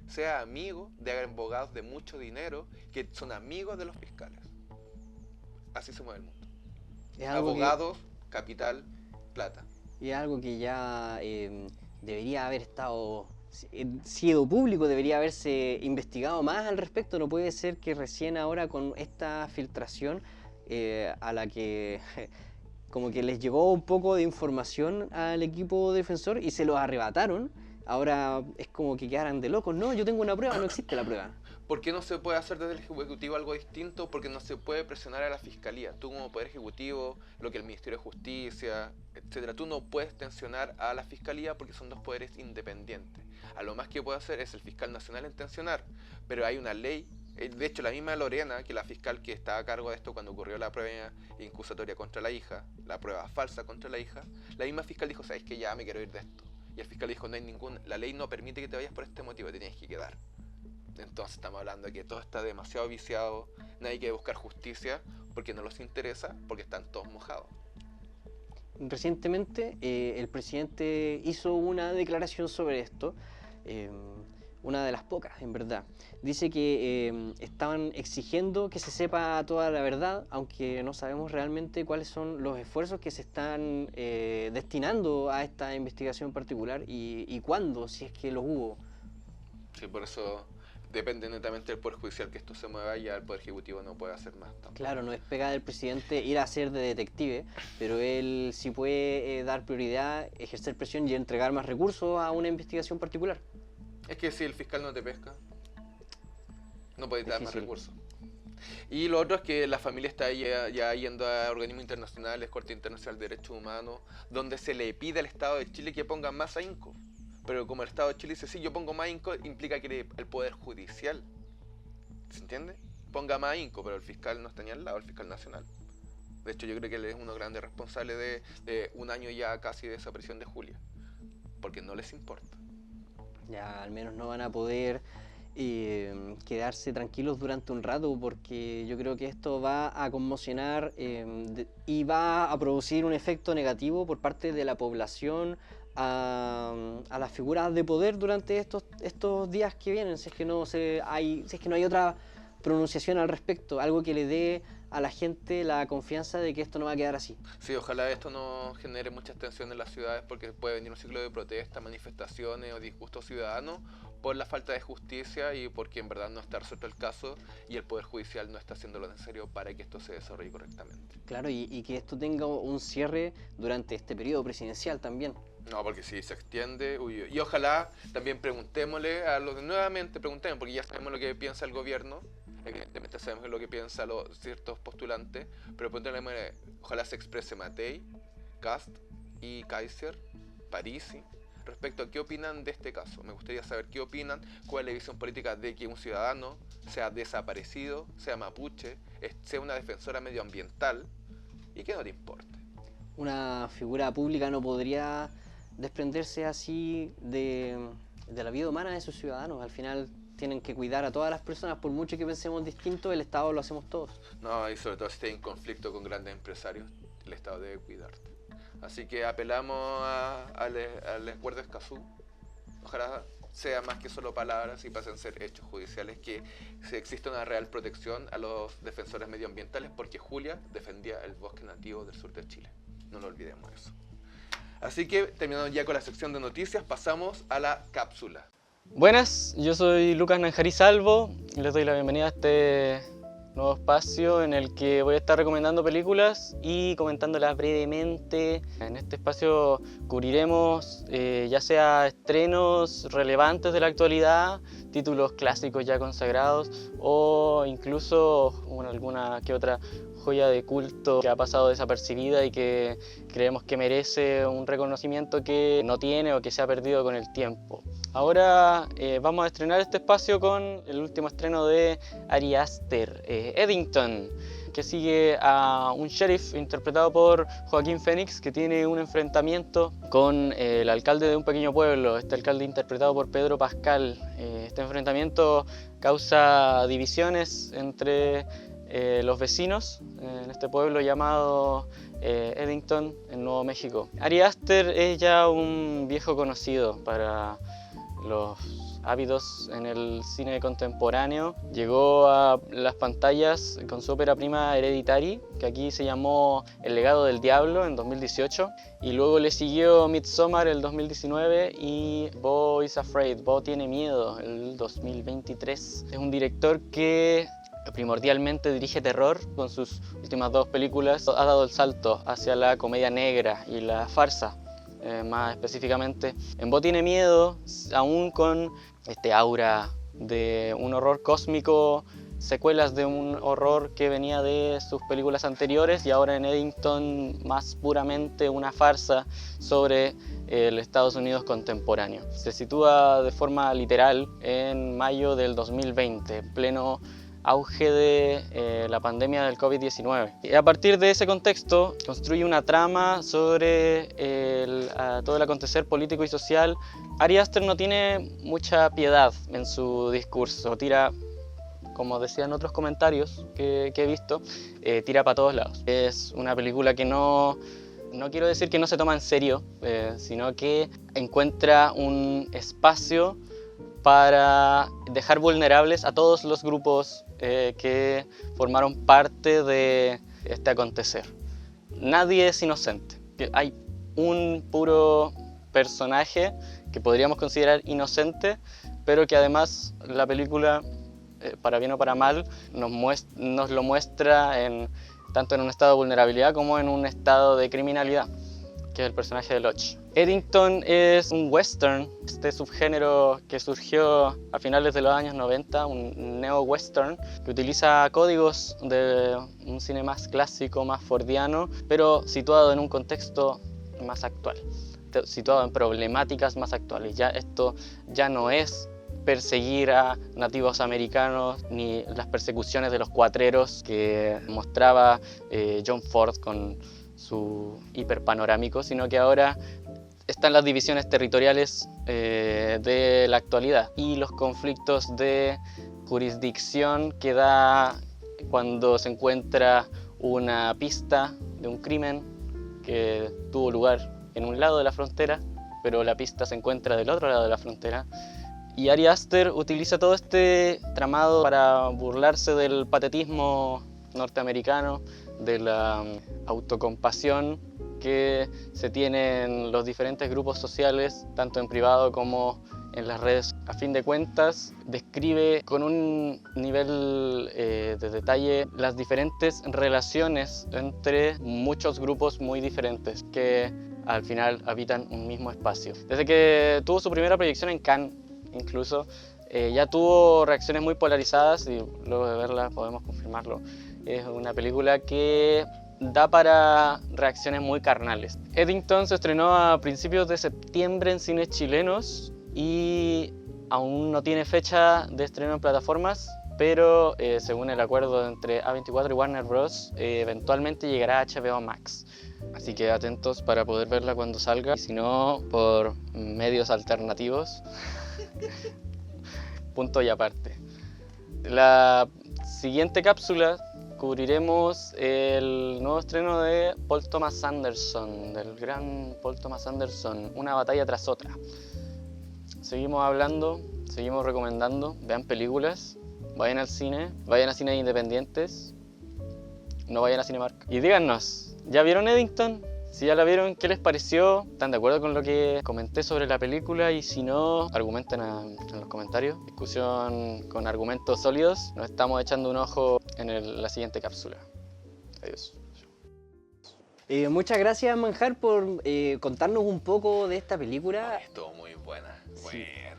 sea amigo de abogados de mucho dinero que son amigos de los fiscales. Así se mueve el mundo. Abogados, capital, plata. Y es algo que ya debería haber sido público, debería haberse investigado más al respecto. No puede ser que recién ahora con esta filtración a la que como que les llegó un poco de información al equipo defensor y se los arrebataron. Ahora es como que quedaran de locos. No, yo tengo una prueba, no existe la prueba. ¿Por qué no se puede hacer desde el Ejecutivo algo distinto? Porque no se puede presionar a la Fiscalía. Tú como Poder Ejecutivo, lo que el Ministerio de Justicia, etcétera, tú no puedes tensionar a la Fiscalía porque son dos poderes independientes. A lo más que puede hacer es el fiscal nacional en tensionar, pero hay una ley. De hecho, la misma Lorena, que la fiscal que estaba a cargo de esto cuando ocurrió la prueba incusatoria contra la hija, la prueba falsa contra la hija, la misma fiscal dijo, ¿sabes qué? Ya me quiero ir de esto. Y el fiscal dijo, la ley no permite que te vayas por este motivo, te tienes que quedar. Entonces estamos hablando de que todo está demasiado viciado, nadie quiere buscar justicia porque no les interesa, porque están todos mojados. Recientemente el presidente hizo una declaración sobre esto, una de las pocas en verdad. Dice que estaban exigiendo que se sepa toda la verdad, aunque no sabemos realmente cuáles son los esfuerzos que se están destinando a esta investigación particular y cuándo, si es que los hubo. Sí, por eso depende netamente del Poder Judicial que esto se mueva, y ya el Poder Ejecutivo no puede hacer más tampoco. Claro, no es pega del presidente ir a ser de detective, pero él sí puede dar prioridad, ejercer presión y entregar más recursos a una investigación particular. Es que si el fiscal no te pesca, no puede dar más Difícil. recursos. Y lo otro es que la familia está ya yendo a organismos internacionales, Corte Internacional de Derechos Humanos, donde se le pide al Estado de Chile que ponga más ahínco. Pero como el Estado de Chile dice, sí, yo pongo más ahínco, implica que el Poder Judicial, ¿se entiende? Ponga más ahínco, pero el fiscal no está ni al lado, el fiscal nacional. De hecho, yo creo que él es uno de los grandes responsables de un año ya casi de desaparición de Julia, porque no les importa. Ya al menos no van a poder quedarse tranquilos durante un rato, porque yo creo que esto va a conmocionar y va a producir un efecto negativo por parte de la población a las figuras de poder durante estos días que vienen, si es que no hay otra pronunciación al respecto, algo que le dé a la gente la confianza de que esto no va a quedar así. Sí, ojalá esto no genere muchas tensiones en las ciudades, porque puede venir un ciclo de protestas, manifestaciones o disgustos ciudadanos por la falta de justicia y porque en verdad no está resuelto el caso y el Poder Judicial no está haciendo lo necesario para que esto se desarrolle correctamente. Claro, y que esto tenga un cierre durante este periodo presidencial también. No, porque si se extiende, y ojalá también preguntémosle nuevamente preguntemos, porque ya sabemos lo que piensa el gobierno, evidentemente sabemos lo que piensan los ciertos postulantes, pero ojalá se exprese Matei, Kast y Kaiser, Parisi, respecto a qué opinan de este caso. Me gustaría saber qué opinan, cuál es la visión política de que un ciudadano sea desaparecido, sea mapuche, sea una defensora medioambiental y que no te importe. Una figura pública no podría desprenderse así de la vida humana de sus ciudadanos. Al final tienen que cuidar a todas las personas, por mucho que pensemos distinto, el Estado lo hacemos todos. No, y sobre todo si estás en conflicto con grandes empresarios, el Estado debe cuidarte. Así que apelamos al acuerdo de Escazú. Ojalá sea más que solo palabras y pasen a ser hechos judiciales, que exista una real protección a los defensores medioambientales, porque Julia defendía el bosque nativo del sur de Chile. No lo olvidemos eso. Así que, terminando ya con la sección de noticias, pasamos a la cápsula. Buenas, yo soy Lucas Nanjarí Salvo y les doy la bienvenida a este nuevo espacio en el que voy a estar recomendando películas y comentándolas brevemente. En este espacio cubriremos ya sea estrenos relevantes de la actualidad, títulos clásicos ya consagrados o incluso alguna que otra joya de culto que ha pasado desapercibida y que creemos que merece un reconocimiento que no tiene o que se ha perdido con el tiempo. Ahora vamos a estrenar este espacio con el último estreno de Ari Aster, Eddington, que sigue a un sheriff interpretado por Joaquín Phoenix, que tiene un enfrentamiento con el alcalde de un pequeño pueblo, este alcalde interpretado por Pedro Pascal. Este enfrentamiento causa divisiones entre los vecinos en este pueblo llamado Eddington, en Nuevo México. Ari Aster es ya un viejo conocido para los ávidos en el cine contemporáneo. Llegó a las pantallas con su ópera prima Hereditary, que aquí se llamó El legado del diablo en 2018, y luego le siguió Midsommar el 2019 y Bo is Afraid, Bo tiene miedo, el 2023. Es un director que primordialmente dirige terror. Con sus últimas dos películas ha dado el salto hacia la comedia negra y la farsa. Más específicamente, en Bo tiene miedo, aún con este aura de un horror cósmico, secuelas de un horror que venía de sus películas anteriores, y ahora en Eddington más puramente una farsa sobre el Estados Unidos contemporáneo. Se sitúa de forma literal en mayo del 2020, en pleno auge de la pandemia del COVID-19. Y a partir de ese contexto construye una trama sobre todo el acontecer político y social. Ari Aster no tiene mucha piedad en su discurso, tira, como decían otros comentarios que he visto, tira para todos lados. Es una película que no quiero decir que no se toma en serio, sino que encuentra un espacio para dejar vulnerables a todos los grupos que formaron parte de este acontecer. Nadie es inocente. Hay un puro personaje que podríamos considerar inocente, pero que además la película, para bien o para mal, nos lo muestra tanto en un estado de vulnerabilidad como en un estado de criminalidad, que es el personaje de Lodge. Eddington es un western, este subgénero que surgió a finales de los años 90, un neo-western que utiliza códigos de un cine más clásico, más fordiano, pero situado en un contexto más actual, situado en problemáticas más actuales. Esto ya no es perseguir a nativos americanos ni las persecuciones de los cuatreros que mostraba John Ford con su hiperpanorámico, sino que ahora están las divisiones territoriales de la actualidad y los conflictos de jurisdicción que da cuando se encuentra una pista de un crimen que tuvo lugar en un lado de la frontera, pero la pista se encuentra del otro lado de la frontera. Y Ari Aster utiliza todo este tramado para burlarse del patetismo norteamericano, de la autocompasión que se tiene en los diferentes grupos sociales, tanto en privado como en las redes. A fin de cuentas, describe con un nivel de detalle las diferentes relaciones entre muchos grupos muy diferentes que al final habitan un mismo espacio. Desde que tuvo su primera proyección en Cannes, incluso, ya tuvo reacciones muy polarizadas y luego de verla podemos confirmarlo. Es una película que da para reacciones muy carnales. Eddington se estrenó a principios de septiembre en cines chilenos y aún no tiene fecha de estreno en plataformas, pero según el acuerdo entre A24 y Warner Bros., eventualmente llegará a HBO Max. Así que atentos para poder verla cuando salga, y si no, por medios alternativos. Punto y aparte. La siguiente cápsula cubriremos el nuevo estreno de Paul Thomas Anderson, del gran Paul Thomas Anderson, Una batalla tras otra. Seguimos hablando, seguimos recomendando, vean películas, vayan al cine, vayan a cines independientes, no vayan a Cinemark. Y díganos, ¿ya vieron Eddington? Si ya la vieron, ¿qué les pareció? ¿Están de acuerdo con lo que comenté sobre la película? Y si no, argumenten en los comentarios. Discusión con argumentos sólidos. Nos estamos echando un ojo en la siguiente cápsula. Adiós. Muchas gracias, Manjar, por contarnos un poco de esta película. Estuvo muy buena. Sí. Buena.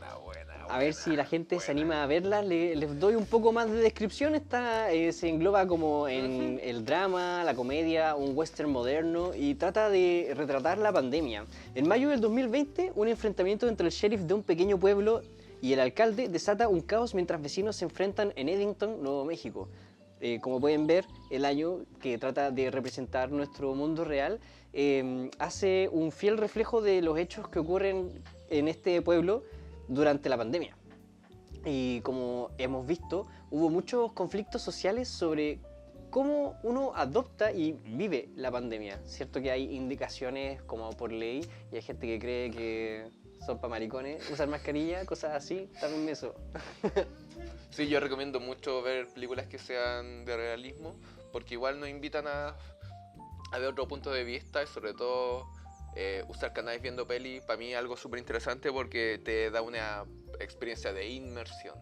A ver si la gente se anima a verla. Les doy un poco más de descripción. Esta se engloba como en el drama, la comedia, un western moderno y trata de retratar la pandemia. En mayo del 2020, un enfrentamiento entre el sheriff de un pequeño pueblo y el alcalde desata un caos mientras vecinos se enfrentan en Eddington, Nuevo México. Como pueden ver, el año que trata de representar nuestro mundo real hace un fiel reflejo de los hechos que ocurren en este pueblo durante la pandemia. Y como hemos visto, hubo muchos conflictos sociales sobre cómo uno adopta y vive la pandemia. Cierto que hay indicaciones como por ley y hay gente que cree que son pa' maricones usar mascarilla, cosas así, también eso. Sí, yo recomiendo mucho ver películas que sean de realismo, porque igual nos invitan a ver otro punto de vista y sobre todo usar canales viendo peli, para mí algo súper interesante porque te da una experiencia de inmersión.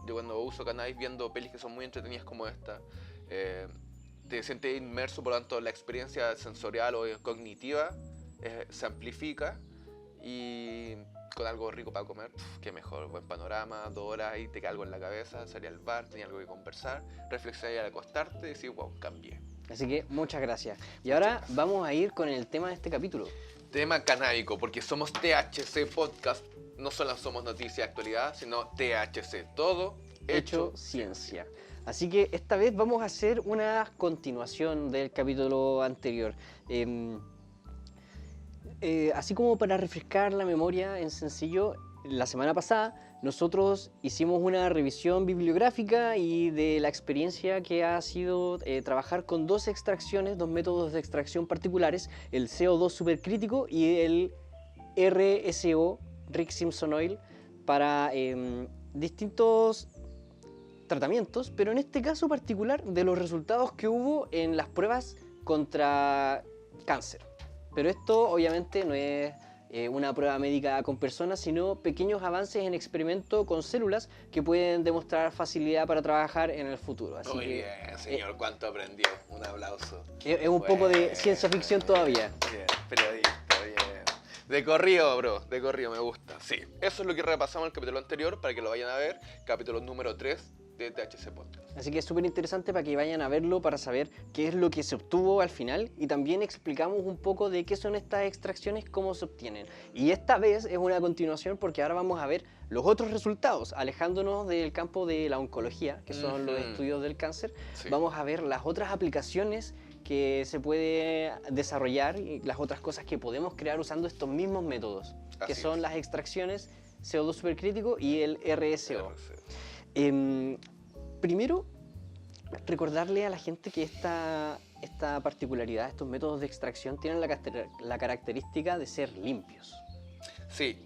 Yo cuando uso canales viendo pelis que son muy entretenidas como esta, te sientes inmerso, por lo tanto la experiencia sensorial o cognitiva se amplifica y con algo rico para comer, qué mejor, buen panorama, 2 horas ahí te cae algo en la cabeza, salí al bar, tenía algo que conversar, reflexionar al acostarte y decir, wow, cambié. Así que muchas gracias. Y ahora vamos a ir con el tema de este capítulo. Tema canábico, porque somos THC Podcast, no solo somos noticias de actualidad, sino THC, todo Hecho ciencia. Así que esta vez vamos a hacer una continuación del capítulo anterior. Así como para refrescar la memoria en sencillo, la semana pasada nosotros hicimos una revisión bibliográfica y de la experiencia que ha sido trabajar con 2 extracciones, 2 métodos de extracción particulares, el CO2 supercrítico y el RSO, Rick Simpson Oil, para distintos tratamientos, pero en este caso particular de los resultados que hubo en las pruebas contra cáncer. Pero esto obviamente no es una prueba médica con personas, sino pequeños avances en experimento con células que pueden demostrar facilidad para trabajar en el futuro. Así Muy que, bien, señor, cuánto aprendió. Un aplauso. Es un poco de ciencia ficción todavía. Bien, periodista, bien. De corrido, bro, de corrido, me gusta. Sí, eso es lo que repasamos en el capítulo anterior, para que lo vayan a ver, capítulo número 3 de THC Podcast. Así que es súper interesante para que vayan a verlo, para saber qué es lo que se obtuvo al final y también explicamos un poco de qué son estas extracciones, cómo se obtienen. Y esta vez es una continuación porque ahora vamos a ver los otros resultados, alejándonos del campo de la oncología, que son los estudios del cáncer. Sí. Vamos a ver las otras aplicaciones que se puede desarrollar y las otras cosas que podemos crear usando estos mismos métodos, que Así son es. las extracciones CO2 supercrítico y el RSO. Primero, recordarle a la gente que esta particularidad, estos métodos de extracción tienen la característica de ser limpios. Sí,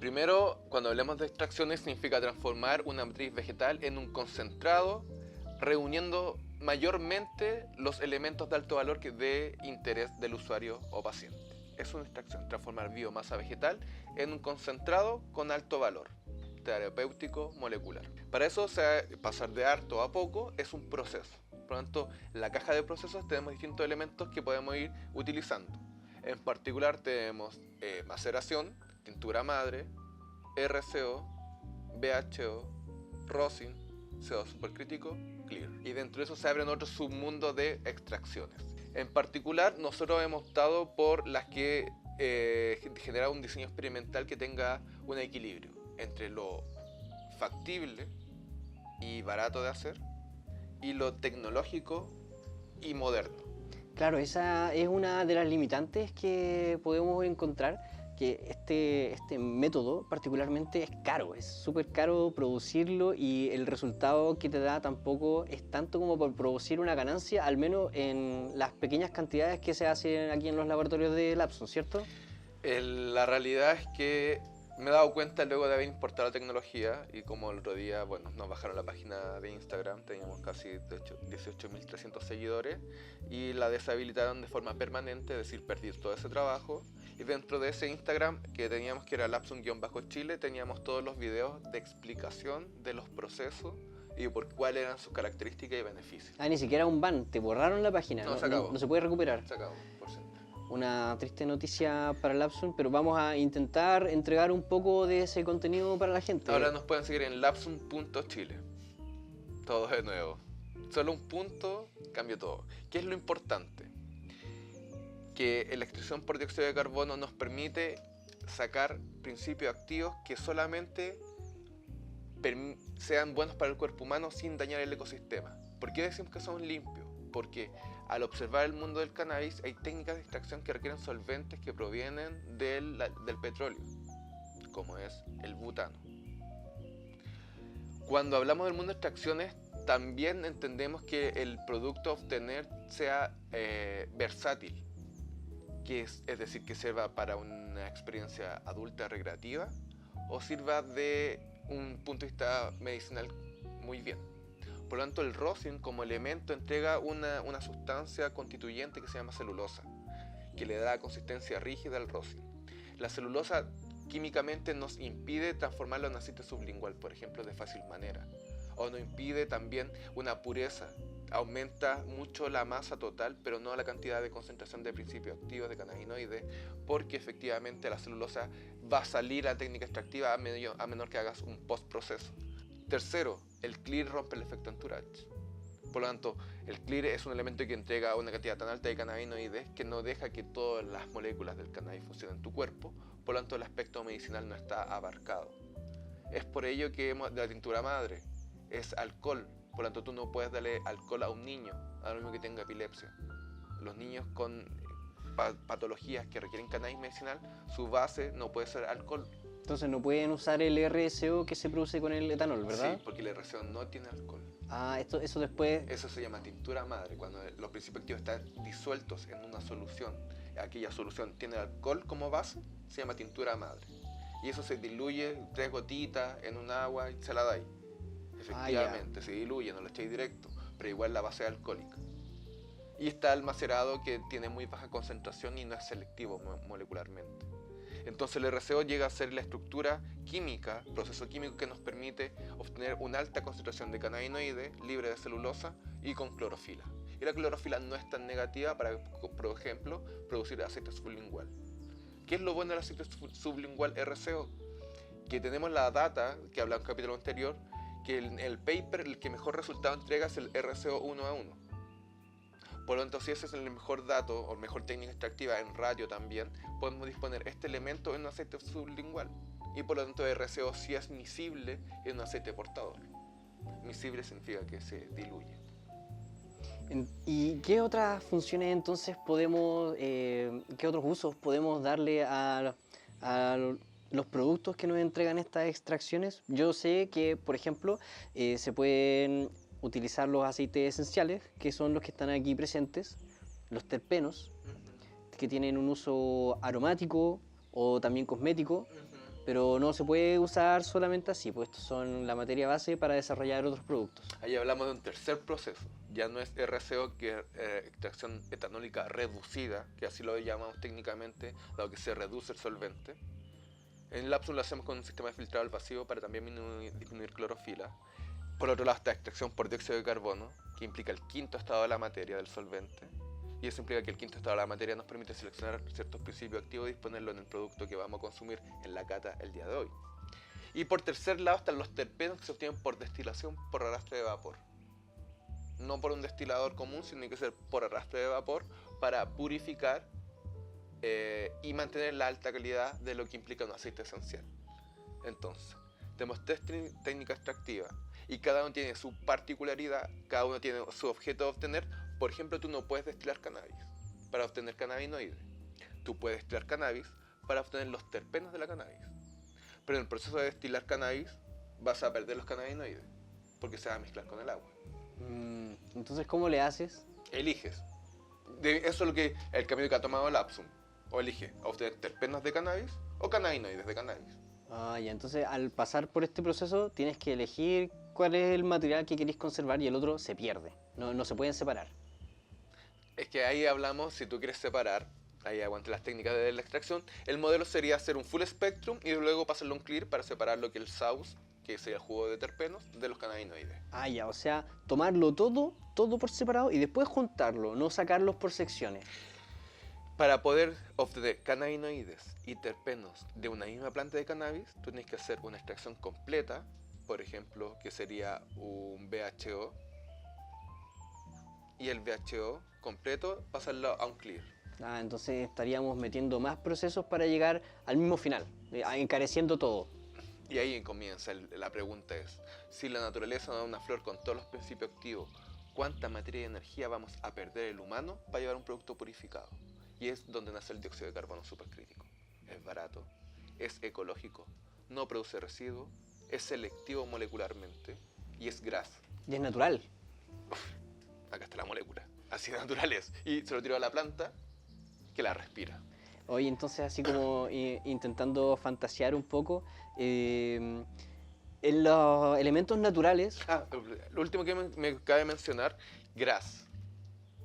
primero, cuando hablemos de extracciones, significa transformar una matriz vegetal en un concentrado, reuniendo mayormente los elementos de alto valor de interés del usuario o paciente. Es una extracción, transformar biomasa vegetal en un concentrado con alto valor terapéutico molecular. Para eso, pasar de harto a poco es un proceso. Por lo tanto, en la caja de procesos tenemos distintos elementos que podemos ir utilizando. En particular tenemos maceración, tintura madre, RCO, BHO, rosin, CO supercrítico, clear. Y dentro de eso se abren otros submundos de extracciones. En particular, nosotros hemos optado por las que generan un diseño experimental que tenga un equilibrio entre lo factible y barato de hacer y lo tecnológico y moderno. Claro, esa es una de las limitantes que podemos encontrar, que este método particularmente es caro, es súper caro producirlo y el resultado que te da tampoco es tanto como por producir una ganancia, al menos en las pequeñas cantidades que se hacen aquí en los laboratorios de Lapsun, ¿cierto? La realidad es que me he dado cuenta luego de haber importado la tecnología y como el otro día, bueno, nos bajaron la página de Instagram, teníamos casi 18.300 seguidores y la deshabilitaron de forma permanente, es decir, perdí todo ese trabajo. Y dentro de ese Instagram que teníamos, que era Lapsun-Chile, teníamos todos los videos de explicación de los procesos y por cuáles eran sus características y beneficios. Ah, ni siquiera un ban, te borraron la página, No, se acabó. no se puede recuperar. Se acabó, por siempre. Una triste noticia para Lapsun, pero vamos a intentar entregar un poco de ese contenido para la gente. Ahora nos pueden seguir en lapsun.chile. Todo de nuevo. Solo un punto cambia todo. ¿Qué es lo importante? Que la extracción por dióxido de carbono nos permite sacar principios activos que solamente sean buenos para el cuerpo humano sin dañar el ecosistema. ¿Por qué decimos que son limpios? Porque al observar el mundo del cannabis hay técnicas de extracción que requieren solventes que provienen del petróleo, como es el butano. Cuando hablamos del mundo de extracciones, también entendemos que el producto a obtener sea versátil, es decir, que sirva para una experiencia adulta recreativa o sirva de un punto de vista medicinal muy bien. Por lo tanto, el rosin como elemento entrega una sustancia constituyente que se llama celulosa, que le da consistencia rígida al rosin. La celulosa químicamente nos impide transformarla en aceite sublingual, por ejemplo, de fácil manera, o nos impide también una pureza. Aumenta mucho la masa total, pero no la cantidad de concentración de principios activos de cannabinoides, porque efectivamente la celulosa va a salir a la técnica extractiva a menor que hagas un postproceso. Tercero, el clear rompe el efecto entourage. Por lo tanto, el clear es un elemento que entrega una cantidad tan alta de cannabinoides que no deja que todas las moléculas del cannabis funcionen en tu cuerpo, por lo tanto el aspecto medicinal no está abarcado. Es por ello que la tintura madre es alcohol, por lo tanto tú no puedes darle alcohol a un niño, a lo mismo que tenga epilepsia. Los niños con patologías que requieren cannabis medicinal, su base no puede ser alcohol. Entonces no pueden usar el RSO que se produce con el etanol, ¿verdad? Sí, porque el RSO no tiene alcohol. Ah, eso después... Eso se llama tintura madre, cuando los principios activos están disueltos en una solución. Aquella solución tiene alcohol como base, se llama tintura madre. Y eso se diluye 3 gotitas en un agua y se la dais. Efectivamente, se diluye, no lo echáis directo, pero igual la base es alcohólica. Y está el macerado que tiene muy baja concentración y no es selectivo molecularmente. Entonces el RCO llega a ser la estructura química, proceso químico que nos permite obtener una alta concentración de cannabinoides libre de celulosa y con clorofila. Y la clorofila no es tan negativa para, por ejemplo, producir aceite sublingual. ¿Qué es lo bueno del aceite sublingual RCO? Que tenemos la data, que hablaba en el capítulo anterior, que el paper el que mejor resultado entrega es el RCO 1:1. Por lo tanto, si ese es el mejor dato o mejor técnica extractiva en radio también, podemos disponer este elemento en un aceite sublingual. Y por lo tanto, el RCO sí es miscible en un aceite portador. Miscible significa que se diluye. ¿Y qué otras funciones entonces podemos, qué otros usos podemos darle a los productos que nos entregan estas extracciones? Yo sé que, por ejemplo, se pueden utilizar los aceites esenciales, que son los que están aquí presentes, los terpenos, que tienen un uso aromático o también cosmético, pero no se puede usar solamente así, pues estos son la materia base para desarrollar otros productos. Ahí hablamos de un tercer proceso, ya no es RCO, que es extracción etanólica reducida, que así lo llamamos técnicamente, dado que se reduce el solvente. En Lapsun lo hacemos con un sistema de filtrado al vacío para también disminuir clorofila. Por otro lado está extracción por dióxido de carbono, que implica el quinto estado de la materia del solvente. Y eso implica que el quinto estado de la materia nos permite seleccionar ciertos principios activos y disponerlo en el producto que vamos a consumir en la cata el día de hoy. Y por tercer lado están los terpenos que se obtienen por destilación por arrastre de vapor. No por un destilador común, sino que ser por arrastre de vapor para purificar y mantener la alta calidad de lo que implica un aceite esencial. Entonces, tenemos tres técnicas extractivas y cada uno tiene su particularidad, cada uno tiene su objeto de obtener. Por ejemplo, tú no puedes destilar cannabis para obtener cannabinoides. Tú puedes destilar cannabis para obtener los terpenos de la cannabis. Pero en el proceso de destilar cannabis vas a perder los cannabinoides porque se va a mezclar con el agua. Entonces, ¿cómo le haces? Eliges. Eso es lo que el camino que ha tomado el Lapsum. O elige obtener terpenos de cannabis o cannabinoides de cannabis. Ya, entonces al pasar por este proceso tienes que elegir cuál es el material que queréis conservar y el otro se pierde. No se pueden separar. Es que ahí hablamos, si tú quieres separar, ahí aguante las técnicas de la extracción, el modelo sería hacer un full spectrum y luego pasarlo a un clear para separar lo que es el sauce, que sería el jugo de terpenos, de los cannabinoides. Ya, o sea, tomarlo todo por separado y después juntarlo, no sacarlos por secciones. Para poder obtener cannabinoides y terpenos de una misma planta de cannabis, tú tienes que hacer una extracción completa, por ejemplo, que sería un BHO, y el BHO completo pasarlo a un clear. Entonces estaríamos metiendo más procesos para llegar al mismo final, encareciendo todo. Y ahí comienza la pregunta es, si la naturaleza nos da una flor con todos los principios activos, ¿cuánta materia y energía vamos a perder el humano para llevar un producto purificado? Y es donde nace el dióxido de carbono supercrítico. Es barato, es ecológico, no produce residuos, es selectivo molecularmente y es grasa. Y es natural. Acá está la molécula, así de natural es. Y se lo tiró a la planta que la respira. Oye, entonces así como intentando fantasear un poco, en los elementos naturales... Lo último que me cabe mencionar, gras.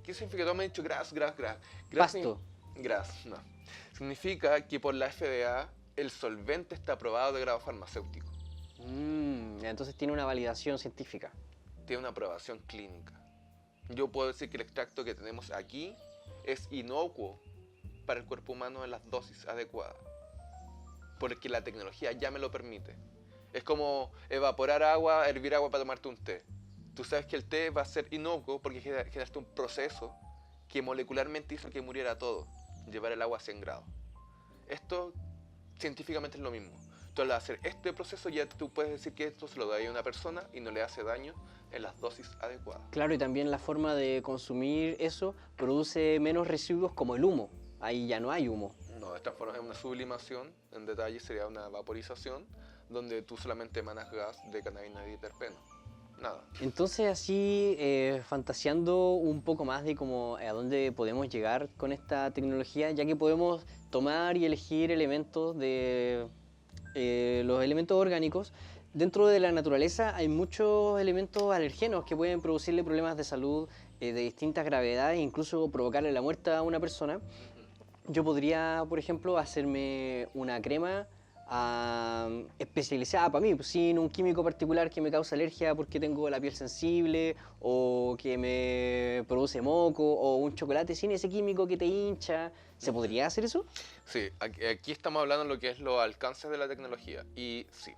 ¿Qué significa? Todos me han dicho gras. Pasto. Gras, no. Significa que por la FDA el solvente está aprobado de grado farmacéutico. Entonces tiene una validación científica. Tiene una aprobación clínica. Yo puedo decir que el extracto que tenemos aquí es inocuo para el cuerpo humano en las dosis adecuadas. Porque la tecnología ya me lo permite. Es como evaporar agua, hervir agua para tomarte un té. Tú sabes que el té va a ser inocuo porque generaste un proceso que molecularmente hizo que muriera todo. Llevar el agua a 100 grados. Esto científicamente es lo mismo. Tú al hacer este proceso ya tú puedes decir que esto se lo da a una persona y no le hace daño en las dosis adecuadas. Claro, y también la forma de consumir eso produce menos residuos como el humo. Ahí ya no hay humo. No, de esta forma es una sublimación, en detalle sería una vaporización, donde tú solamente emanas gas de cannabinoide y terpeno. Nada. Entonces así, fantaseando un poco más de cómo a dónde podemos llegar con esta tecnología, ya que podemos tomar y elegir elementos de los elementos orgánicos. Dentro de la naturaleza hay muchos elementos alergenos que pueden producirle problemas de salud de distintas gravedades e incluso provocarle la muerte a una persona. Yo podría, por ejemplo, hacerme una crema especializada para mí, sin un químico particular que me cause alergia porque tengo la piel sensible o que me produce moco o un chocolate sin ese químico que te hincha. ¿Se podría hacer eso? Sí, aquí estamos hablando de lo que es los alcances de la tecnología y sí.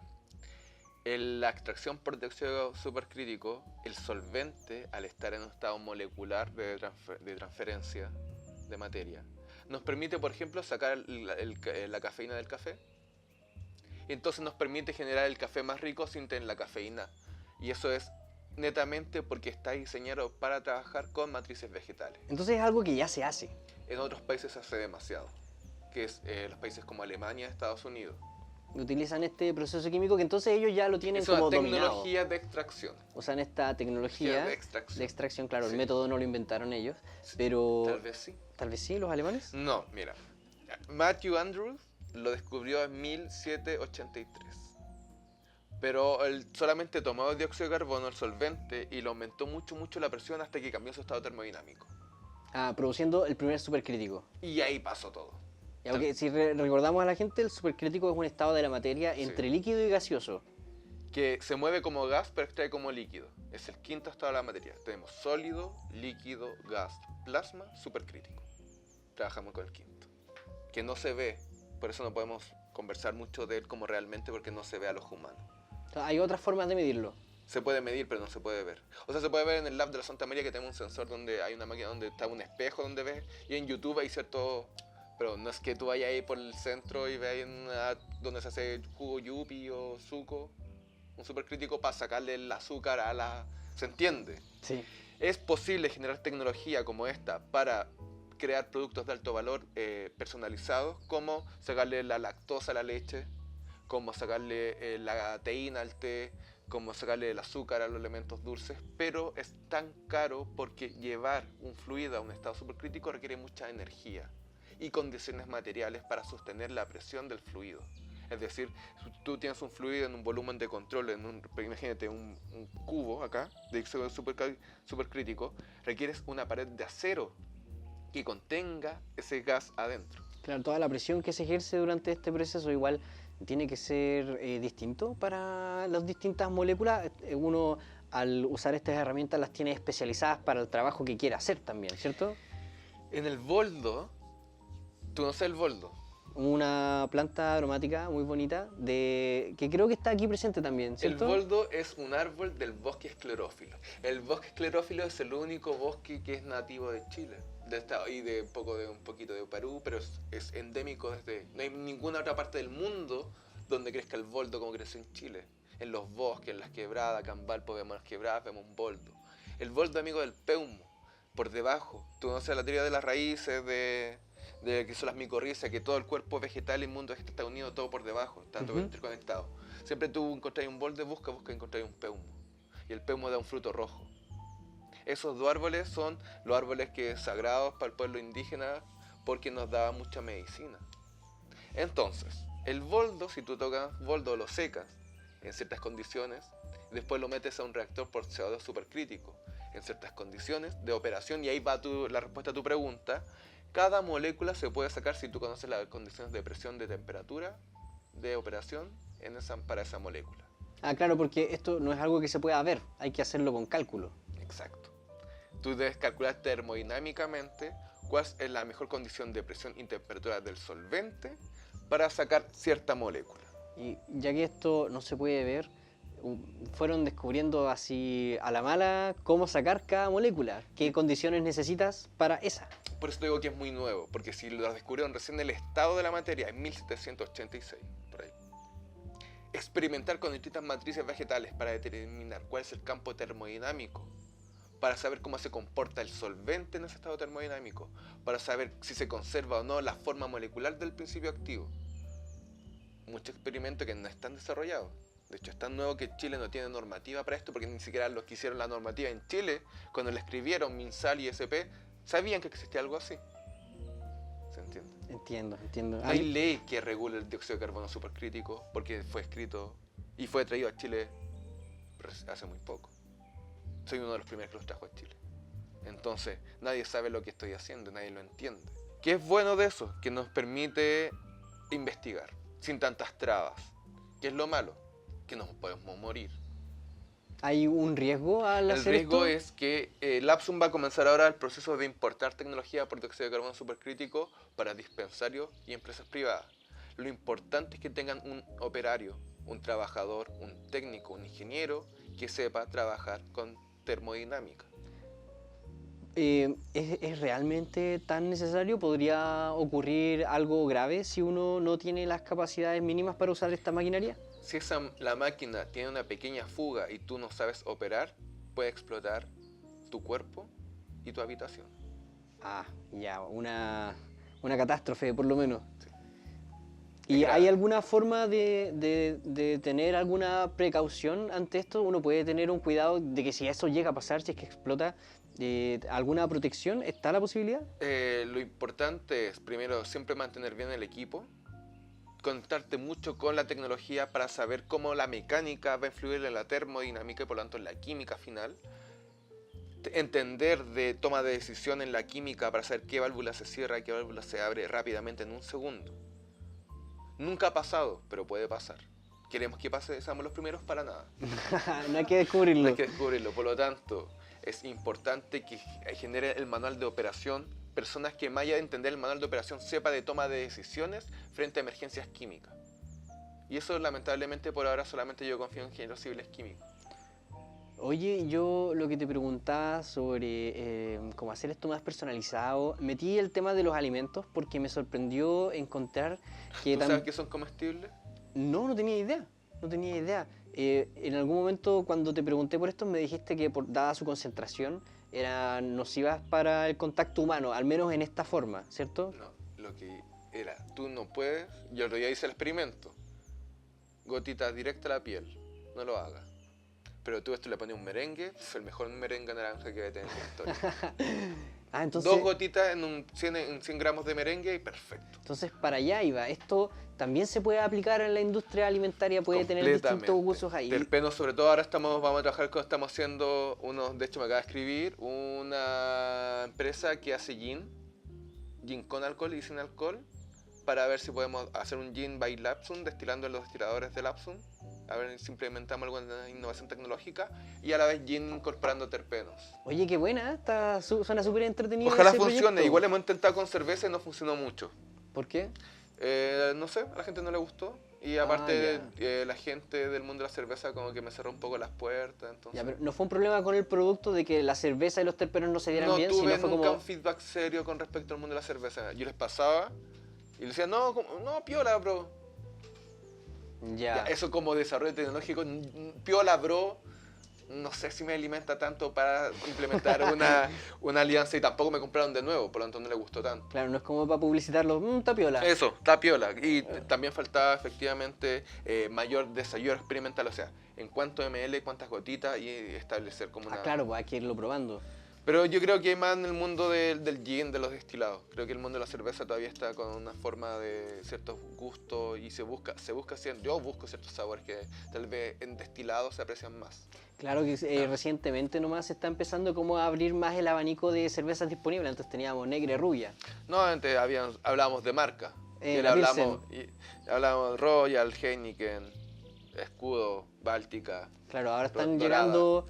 En la extracción por dióxido supercrítico, el solvente, al estar en un estado molecular de transferencia de materia, nos permite, por ejemplo, sacar la cafeína del café. Y entonces nos permite generar el café más rico sin tener la cafeína. Y eso es netamente porque está diseñado para trabajar con matrices vegetales. Entonces es algo que ya se hace. En otros países se hace demasiado, que es los países como Alemania, Estados Unidos. Utilizan este proceso químico que entonces ellos ya lo tienen Es una como dominado. tecnología de extracción. O sea, en esta tecnología De extracción. de extracción, claro, Sí. el método no lo inventaron ellos, pero... Tal vez sí. Tal vez sí, los alemanes. No, mira. Matthew Andrews lo descubrió en 1783. Pero él solamente tomó dióxido de carbono, el solvente, y lo aumentó mucho la presión hasta que cambió su estado termodinámico. Produciendo el primer supercrítico. Y ahí pasó todo. Y aunque si recordamos a la gente, el supercrítico es un estado de la materia entre líquido y gaseoso. Que se mueve como gas, pero extrae como líquido. Es el quinto estado de la materia. Tenemos sólido, líquido, gas, plasma, supercrítico. Trabajamos con el quinto. Que no se ve, por eso no podemos conversar mucho de él como realmente porque no se ve a los humanos. Hay otras formas de medirlo. Se puede medir, pero no se puede ver. O sea, se puede ver en el lab de la Santa María que tenemos un sensor donde hay una máquina donde está un espejo donde ves, y en YouTube hay cierto... Pero no es que tú vayas ahí por el centro y veas donde se hace jugo yupi o suco, un supercrítico para sacarle el azúcar a la... ¿Se entiende? Sí. Es posible generar tecnología como esta para crear productos de alto valor personalizados, como sacarle la lactosa a la leche, como sacarle la teína al té, como sacarle el azúcar a los elementos dulces, pero es tan caro porque llevar un fluido a un estado supercrítico requiere mucha energía y condiciones materiales para sostener la presión del fluido. Es decir, si tú tienes un fluido en un volumen de control, imagínate un cubo acá, de óxido supercrítico, requieres una pared de acero que contenga ese gas adentro. Claro, toda la presión que se ejerce durante este proceso igual tiene que ser distinto para las distintas moléculas. Uno al usar estas herramientas las tiene especializadas para el trabajo que quiera hacer también, ¿cierto? En el boldo, tú no sabes el boldo. Una planta aromática muy bonita que creo que está aquí presente también, ¿cierto? El boldo es un árbol del bosque esclerófilo. El bosque esclerófilo es el único bosque que es nativo de Chile y de un poquito de Perú, pero es endémico no hay ninguna otra parte del mundo donde crezca el boldo como crece en Chile. En los bosques, en las quebradas, acá en Valpo vemos las quebradas, vemos un boldo. El boldo, amigo del peumo, por debajo. Tú no sé la teoría de las raíces, de que son las micorrizas, que todo el cuerpo vegetal y el mundo vegetal está unido todo por debajo, está todo interconectado. Siempre tú encontrás un boldo, busca encontrar un peumo. Y el peumo da un fruto rojo. Esos dos árboles son los árboles sagrados para el pueblo indígena porque nos daba mucha medicina. Entonces, el boldo, si tú tocas boldo, lo secas en ciertas condiciones, y después lo metes a un reactor por CO2 supercrítico en ciertas condiciones de operación, y ahí va la respuesta a tu pregunta. Cada molécula se puede sacar si tú conoces las condiciones de presión, de temperatura, de operación para esa molécula. Ah, claro, porque esto no es algo que se pueda ver, hay que hacerlo con cálculo. Exacto. Tú debes calcular termodinámicamente cuál es la mejor condición de presión y temperatura del solvente para sacar cierta molécula. Y ya que esto no se puede ver, fueron descubriendo así a la mala cómo sacar cada molécula, qué condiciones necesitas para esa. Por eso te digo que es muy nuevo, porque si lo descubrieron recién el estado de la materia en 1786, por ahí. Experimentar con distintas matrices vegetales para determinar cuál es el campo termodinámico, para saber cómo se comporta el solvente en ese estado termodinámico, para saber si se conserva o no la forma molecular del principio activo. Mucho experimento que no están desarrollados. De hecho, es tan nuevo que Chile no tiene normativa para esto, porque ni siquiera los que hicieron la normativa en Chile, cuando le escribieron MinSal y SP, sabían que existía algo así. ¿Se entiende? Entiendo. No hay ley que regule el dióxido de carbono supercrítico, porque fue escrito y fue traído a Chile hace muy poco. Soy uno de los primeros que los trajo a Chile. Entonces, nadie sabe lo que estoy haciendo, nadie lo entiende. ¿Qué es bueno de eso? Que nos permite investigar sin tantas trabas. ¿Qué es lo malo? Que nos podemos morir. ¿Hay un riesgo al hacer esto? El riesgo es que Lapsum va a comenzar ahora el proceso de importar tecnología por dióxido de carbono supercrítico para dispensarios y empresas privadas. Lo importante es que tengan un operario, un trabajador, un técnico, un ingeniero que sepa trabajar con termodinámica. ¿Es realmente tan necesario? ¿Podría ocurrir algo grave si uno no tiene las capacidades mínimas para usar esta maquinaria? Si la máquina tiene una pequeña fuga y tú no sabes operar, puede explotar tu cuerpo y tu habitación. Ah, ya, una catástrofe por lo menos. Sí. ¿Y hay alguna forma de tener alguna precaución ante esto? ¿Uno puede tener un cuidado de que si eso llega a pasar, si es que explota, alguna protección? ¿Está la posibilidad? Lo importante es, primero, siempre mantener bien el equipo, conectarte mucho con la tecnología para saber cómo la mecánica va a influir en la termodinámica y por lo tanto en la química final. Entender de toma de decisión en la química para saber qué válvula se cierra y qué válvula se abre rápidamente en un segundo. Nunca ha pasado, pero puede pasar. Queremos que pase, seamos los primeros para nada. No hay que descubrirlo. No hay que descubrirlo, por lo tanto, es importante que genere el manual de operación, personas que más allá de entender el manual de operación sepa de toma de decisiones frente a emergencias químicas. Y eso lamentablemente por ahora solamente yo confío en ingenieros civiles químicos. Oye, yo lo que te preguntaba sobre cómo hacer esto más personalizado, metí el tema de los alimentos porque me sorprendió encontrar que ¿Tú sabes que son comestibles? No tenía idea, no tenía idea. En algún momento cuando te pregunté por esto me dijiste que dada su concentración eran nocivas para el contacto humano, al menos en esta forma, ¿cierto? No, lo que era, tú no puedes, yo el otro día hice el experimento, gotitas directa a la piel, no lo hagas. Pero tú esto le pones un merengue, el mejor merengue naranja que va a tener en la historia. Ah, entonces, 2 gotitas en 100 gramos de merengue y perfecto. entonces para allá iba. Esto también se puede aplicar en la industria alimentaria, puede tener distintos usos ahí. Terpenos, sobre todo ahora vamos a trabajar con, estamos haciendo de hecho me acaba de escribir, una empresa que hace gin con alcohol y sin alcohol, para ver si podemos hacer un gin by Lapsun, destilando en los destiladores de Lapsun, a ver si implementamos alguna innovación tecnológica, y a la vez gin incorporando terpenos. Oye, qué buena, suena súper entretenido. Ojalá ese funcione, proyecto. igual hemos intentado con cerveza y no funcionó mucho. ¿Por qué? No sé, a la gente no le gustó. Y aparte la gente del mundo de la cerveza como que me cerró un poco las puertas. Entonces... Ya, pero no fue un problema con el producto de que la cerveza y los terpenos no se dieran bien, tuve sino fue nunca como... un feedback serio con respecto al mundo de la cerveza. Yo les pasaba y les decía, no, piola, bro. Ya. Eso como desarrollo tecnológico, piola, bro. No sé si me alimenta tanto para implementar una alianza, y tampoco me compraron de nuevo, por lo tanto no le gustó tanto. Claro, no es como para publicitarlo, tapiola. Eso, está piola. Y también faltaba efectivamente mayor desarrollo experimental, o sea, en cuántos ml, cuántas gotitas, y establecer como una... Claro, pues hay que irlo probando. Pero yo creo que más en el mundo del gin, de los destilados. Creo que el mundo de la cerveza todavía está con una forma de ciertos gustos y yo busco ciertos sabores que tal vez en destilados se aprecian más. Claro que recientemente nomás se está empezando como a abrir más el abanico de cervezas disponibles. Antes teníamos negra y rubia. No, antes hablábamos de marca. La hablábamos de Royal, Heineken, Escudo, Báltica. Claro, ahora están Dorada. llegando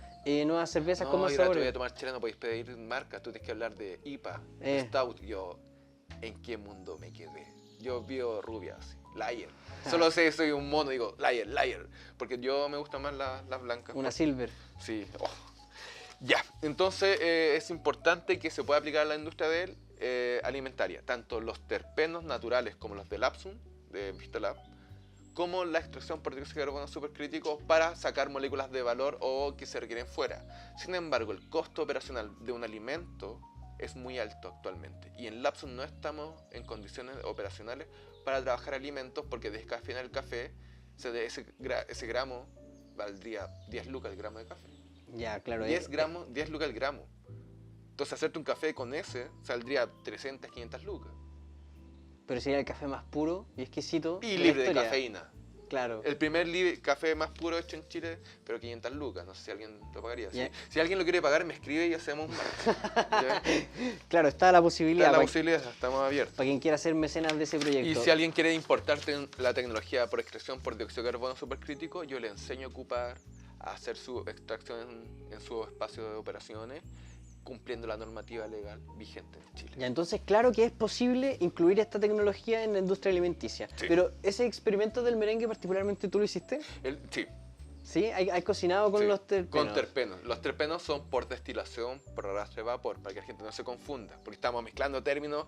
nuevas cervezas con más Te voy sabores. a tomar chela, no podéis pedir marca, tú tienes que hablar de IPA, Stout. Yo, ¿en qué mundo me quedé? Yo veo rubias, liar. Solo sé, soy un mono, digo, liar. Porque yo me gustan más las blancas. Una silver. Sí. Oh. Ya, entonces es importante que se pueda aplicar a la industria alimentaria, tanto los terpenos naturales como los de Lapsun, de Fitolab, como la extracción por dióxido de carbono supercrítico para sacar moléculas de valor o que se requieren fuera. Sin embargo, el costo operacional de un alimento es muy alto actualmente, y en Lapsun no estamos en condiciones operacionales para trabajar alimentos, porque descafeinar el café, ese gramo valdría 10 lucas el gramo de café. Ya, claro. 10 lucas el gramo. Entonces hacerte un café con ese saldría 300, 500 lucas. Pero sería el café más puro y exquisito. Y la libre de historia. cafeína. Claro. El primer café más puro hecho en Chile, pero 500 lucas. No sé si alguien lo pagaría. Yeah. Si alguien lo quiere pagar, me escribe y hacemos un Claro, está la posibilidad. Está la posibilidad, estamos abiertos. Para quien quiera ser mecenas de ese proyecto. Y si alguien quiere importarte la tecnología por extracción por dióxido de carbono supercrítico, yo le enseño a ocupar, a hacer su extracción en su espacio de operaciones, cumpliendo la normativa legal vigente en Chile. Ya, entonces claro que es posible incluir esta tecnología en la industria alimenticia. Sí. Pero ese experimento del merengue particularmente, ¿tú lo hiciste? Sí. ¿Sí? ¿Hay cocinado con Sí, los terpenos? con terpenos. Los terpenos son por destilación, por arrastre de vapor, para que la gente no se confunda, porque estamos mezclando términos: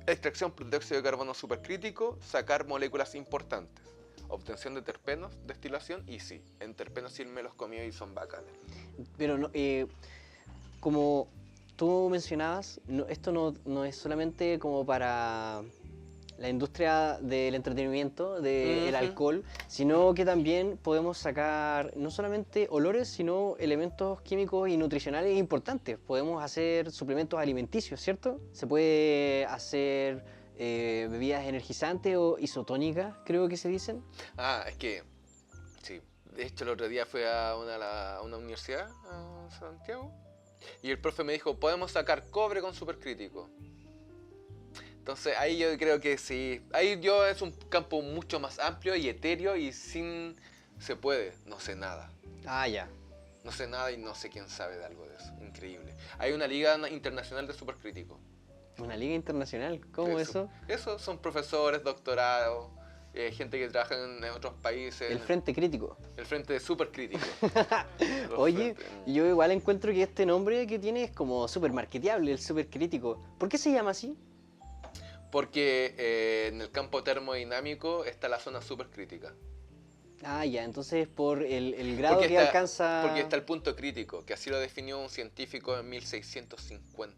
extracción por dióxido de carbono supercrítico, sacar moléculas importantes. Obtención de terpenos, destilación, y sí, en terpenos sí me los comí y son bacanes. Pero no, como tú mencionabas, esto no es solamente como para la industria del entretenimiento, del alcohol, sino que también podemos sacar no solamente olores, sino elementos químicos y nutricionales importantes. Podemos hacer suplementos alimenticios, ¿cierto? Se puede hacer bebidas energizantes o isotónicas, creo que se dicen. Es que, sí, de hecho el otro día fui a una universidad, a Santiago, y el profe me dijo, podemos sacar cobre con supercrítico. Entonces ahí yo creo que sí, es un campo mucho más amplio y etéreo, y se puede, no sé nada. Ya. No sé nada y no sé quién sabe de algo de eso, increíble. Hay una liga internacional de supercrítico. ¿Una liga internacional? ¿Cómo eso? Eso son profesores, doctorados, gente que trabaja en otros países. El frente crítico. El frente súper crítico. Oye, yo igual encuentro que este nombre que tiene es como súper marketeable, el súper crítico. ¿Por qué se llama así? Porque en el campo termodinámico está la zona súper crítica. Ah, ya, entonces por el grado que alcanza... Porque está el punto crítico, que así lo definió un científico en 1650.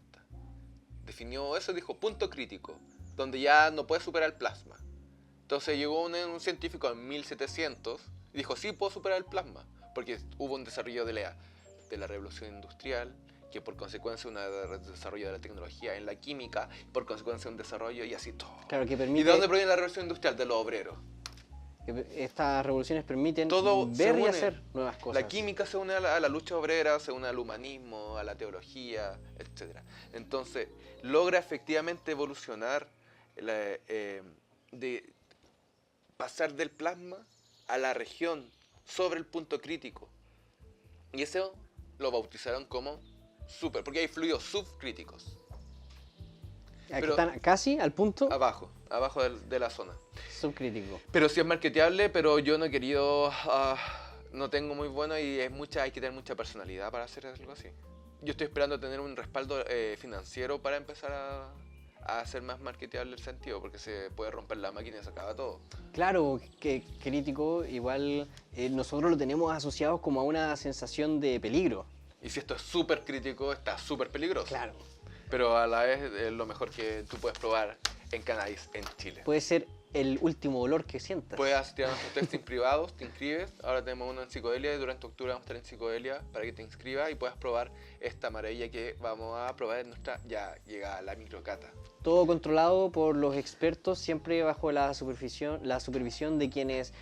Definió eso, dijo punto crítico, donde ya no puede superar el plasma. Entonces llegó un científico en 1700 y dijo, sí, puedo superar el plasma, porque hubo un desarrollo de la revolución industrial, que por consecuencia un desarrollo de la tecnología en la química, por consecuencia un desarrollo y así todo. Claro, que ¿Y permite... de dónde proviene la revolución industrial? De los obreros. Estas revoluciones permiten Todo se ver y une. hacer nuevas cosas. La química se une a la lucha obrera, se une al humanismo, a la teología, etc. Entonces, logra efectivamente evolucionar de pasar del plasma a la región sobre el punto crítico. Y eso lo bautizaron como super, porque hay fluidos subcríticos. Aquí pero- están casi al punto Abajo de la zona. subcrítico. Pero sí es marketeable, pero yo no he querido, no tengo muy bueno y hay que tener mucha personalidad para hacer algo así. Yo estoy esperando tener un respaldo financiero para empezar a hacer más marketeable el sentido, porque se puede romper la máquina y se acaba todo. Claro, que crítico, igual nosotros lo tenemos asociado como a una sensación de peligro. Y si esto es súper crítico, está súper peligroso. Claro. Pero a la vez es lo mejor que tú puedes probar en cannabis en Chile. Puede ser el último olor que sientas. Puedes asistir a nuestros testing privados, te inscribes. Ahora tenemos uno en Psicodelia y durante octubre vamos a estar en Psicodelia para que te inscribas y puedas probar esta maravilla que vamos a probar en nuestra ya llegada la microcata. Todo controlado por los expertos, siempre bajo la supervisión de quienes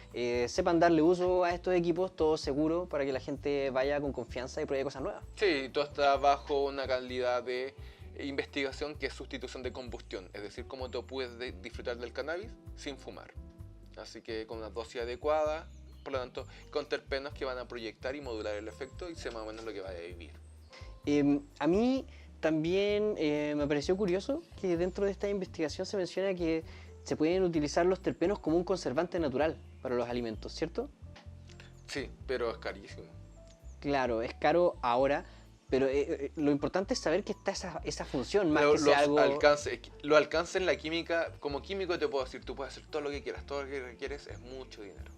sepan darle uso a estos equipos, todo seguro para que la gente vaya con confianza y pruebe cosas nuevas. Sí, todo está bajo una calidad de investigación que es sustitución de combustión, es decir, cómo tú puedes disfrutar del cannabis sin fumar. Así que con una dosis adecuada, por lo tanto, con terpenos que van a proyectar y modular el efecto y sé más o menos lo que vaya a vivir. A mí también me pareció curioso que dentro de esta investigación se menciona que se pueden utilizar los terpenos como un conservante natural para los alimentos, ¿cierto? Sí, pero es carísimo. Claro, es caro ahora, pero lo importante es saber que está esa función, más Pero que sea algo... lo alcance en la química, como químico te puedo decir, tú puedes hacer todo lo que quieras, todo lo que requieres es mucho dinero.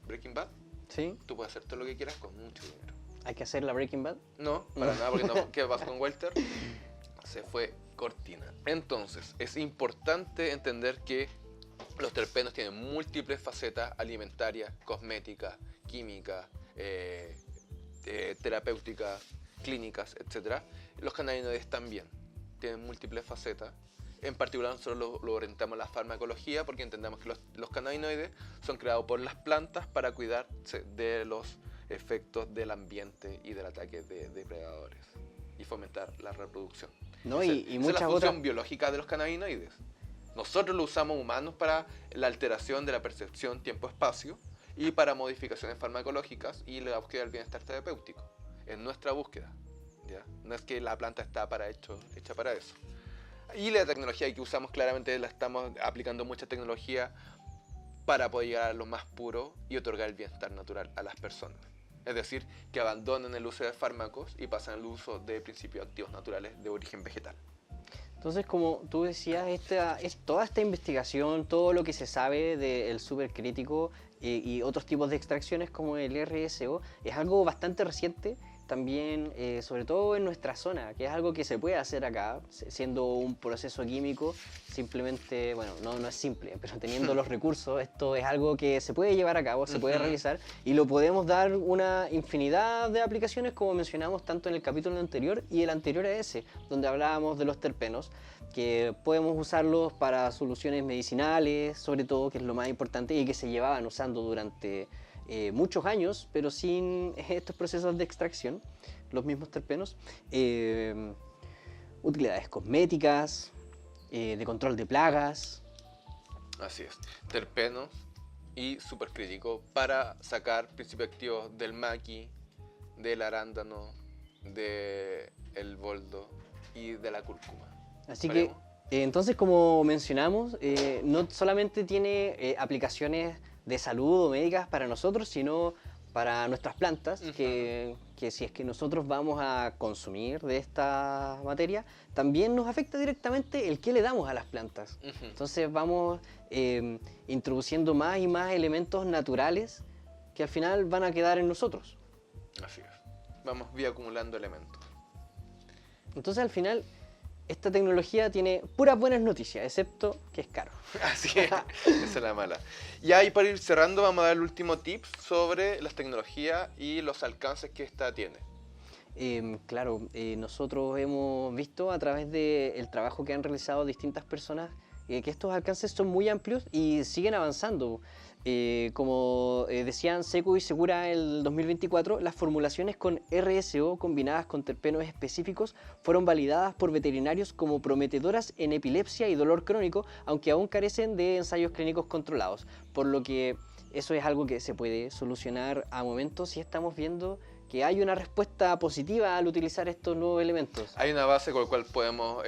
Breaking Bad, ¿Sí? tú puedes hacer todo lo que quieras con mucho dinero. Hay que hacer la Breaking Bad. No, para nada, porque no, ¿qué pasó con Walter? Se fue cortina. Entonces, es importante entender que los terpenos tienen múltiples facetas alimentarias, cosméticas, químicas, terapéuticas, clínicas, etc. Los cannabinoides también tienen múltiples facetas. En particular nosotros lo orientamos a la farmacología porque entendemos que los cannabinoides son creados por las plantas para cuidarse de los efectos del ambiente y del ataque de depredadores y fomentar la reproducción. ¿No? Esa Y es muchas la función otras... biológica de los cannabinoides. Nosotros lo usamos humanos para la alteración de la percepción tiempo-espacio y para modificaciones farmacológicas y la búsqueda del bienestar terapéutico. Es nuestra búsqueda, ¿ya? No es que la planta está hecha para eso. Y la tecnología que usamos claramente la estamos aplicando mucha tecnología para poder llegar a lo más puro y otorgar el bienestar natural a las personas. Es decir, que abandonen el uso de fármacos y pasan al uso de principios activos naturales de origen vegetal. Entonces, como tú decías, toda esta investigación, todo lo que se sabe del supercrítico y otros tipos de extracciones como el RSO, es algo bastante reciente, también sobre todo en nuestra zona, que es algo que se puede hacer acá, siendo un proceso químico, simplemente, bueno, no es simple, pero teniendo los recursos, esto es algo que se puede llevar a cabo, se puede realizar, y lo podemos dar una infinidad de aplicaciones, como mencionamos tanto en el capítulo anterior y el anterior a ese, donde hablábamos de los terpenos, que podemos usarlos para soluciones medicinales, sobre todo, que es lo más importante, y que se llevaban usando durante muchos años, pero sin estos procesos de extracción, los mismos terpenos, utilidades cosméticas, de control de plagas. Así es, terpenos y supercrítico para sacar principios activos del maqui, del arándano, del boldo y de la cúrcuma. Así ¿Veremos? que Entonces, como mencionamos, no solamente tiene aplicaciones de salud o médicas para nosotros, sino para nuestras plantas, que si es que nosotros vamos a consumir de esta materia, también nos afecta directamente el qué le damos a las plantas. Entonces vamos introduciendo más y más elementos naturales que al final van a quedar en nosotros. Así es. Vamos bioacumulando elementos. Entonces al final esta tecnología tiene puras buenas noticias, excepto que es caro. Así es, esa es la mala. Y ahí para ir cerrando vamos a dar el último tip sobre las tecnologías y los alcances que esta tiene. Claro, nosotros hemos visto a través del trabajo que han realizado distintas personas que estos alcances son muy amplios y siguen avanzando. Como decían Seco y Segura el 2024, las formulaciones con RSO combinadas con terpenos específicos fueron validadas por veterinarios como prometedoras en epilepsia y dolor crónico, aunque aún carecen de ensayos clínicos controlados, por lo que eso es algo que se puede solucionar a momentos si estamos viendo que hay una respuesta positiva al utilizar estos nuevos elementos. Hay una base con la cual podemos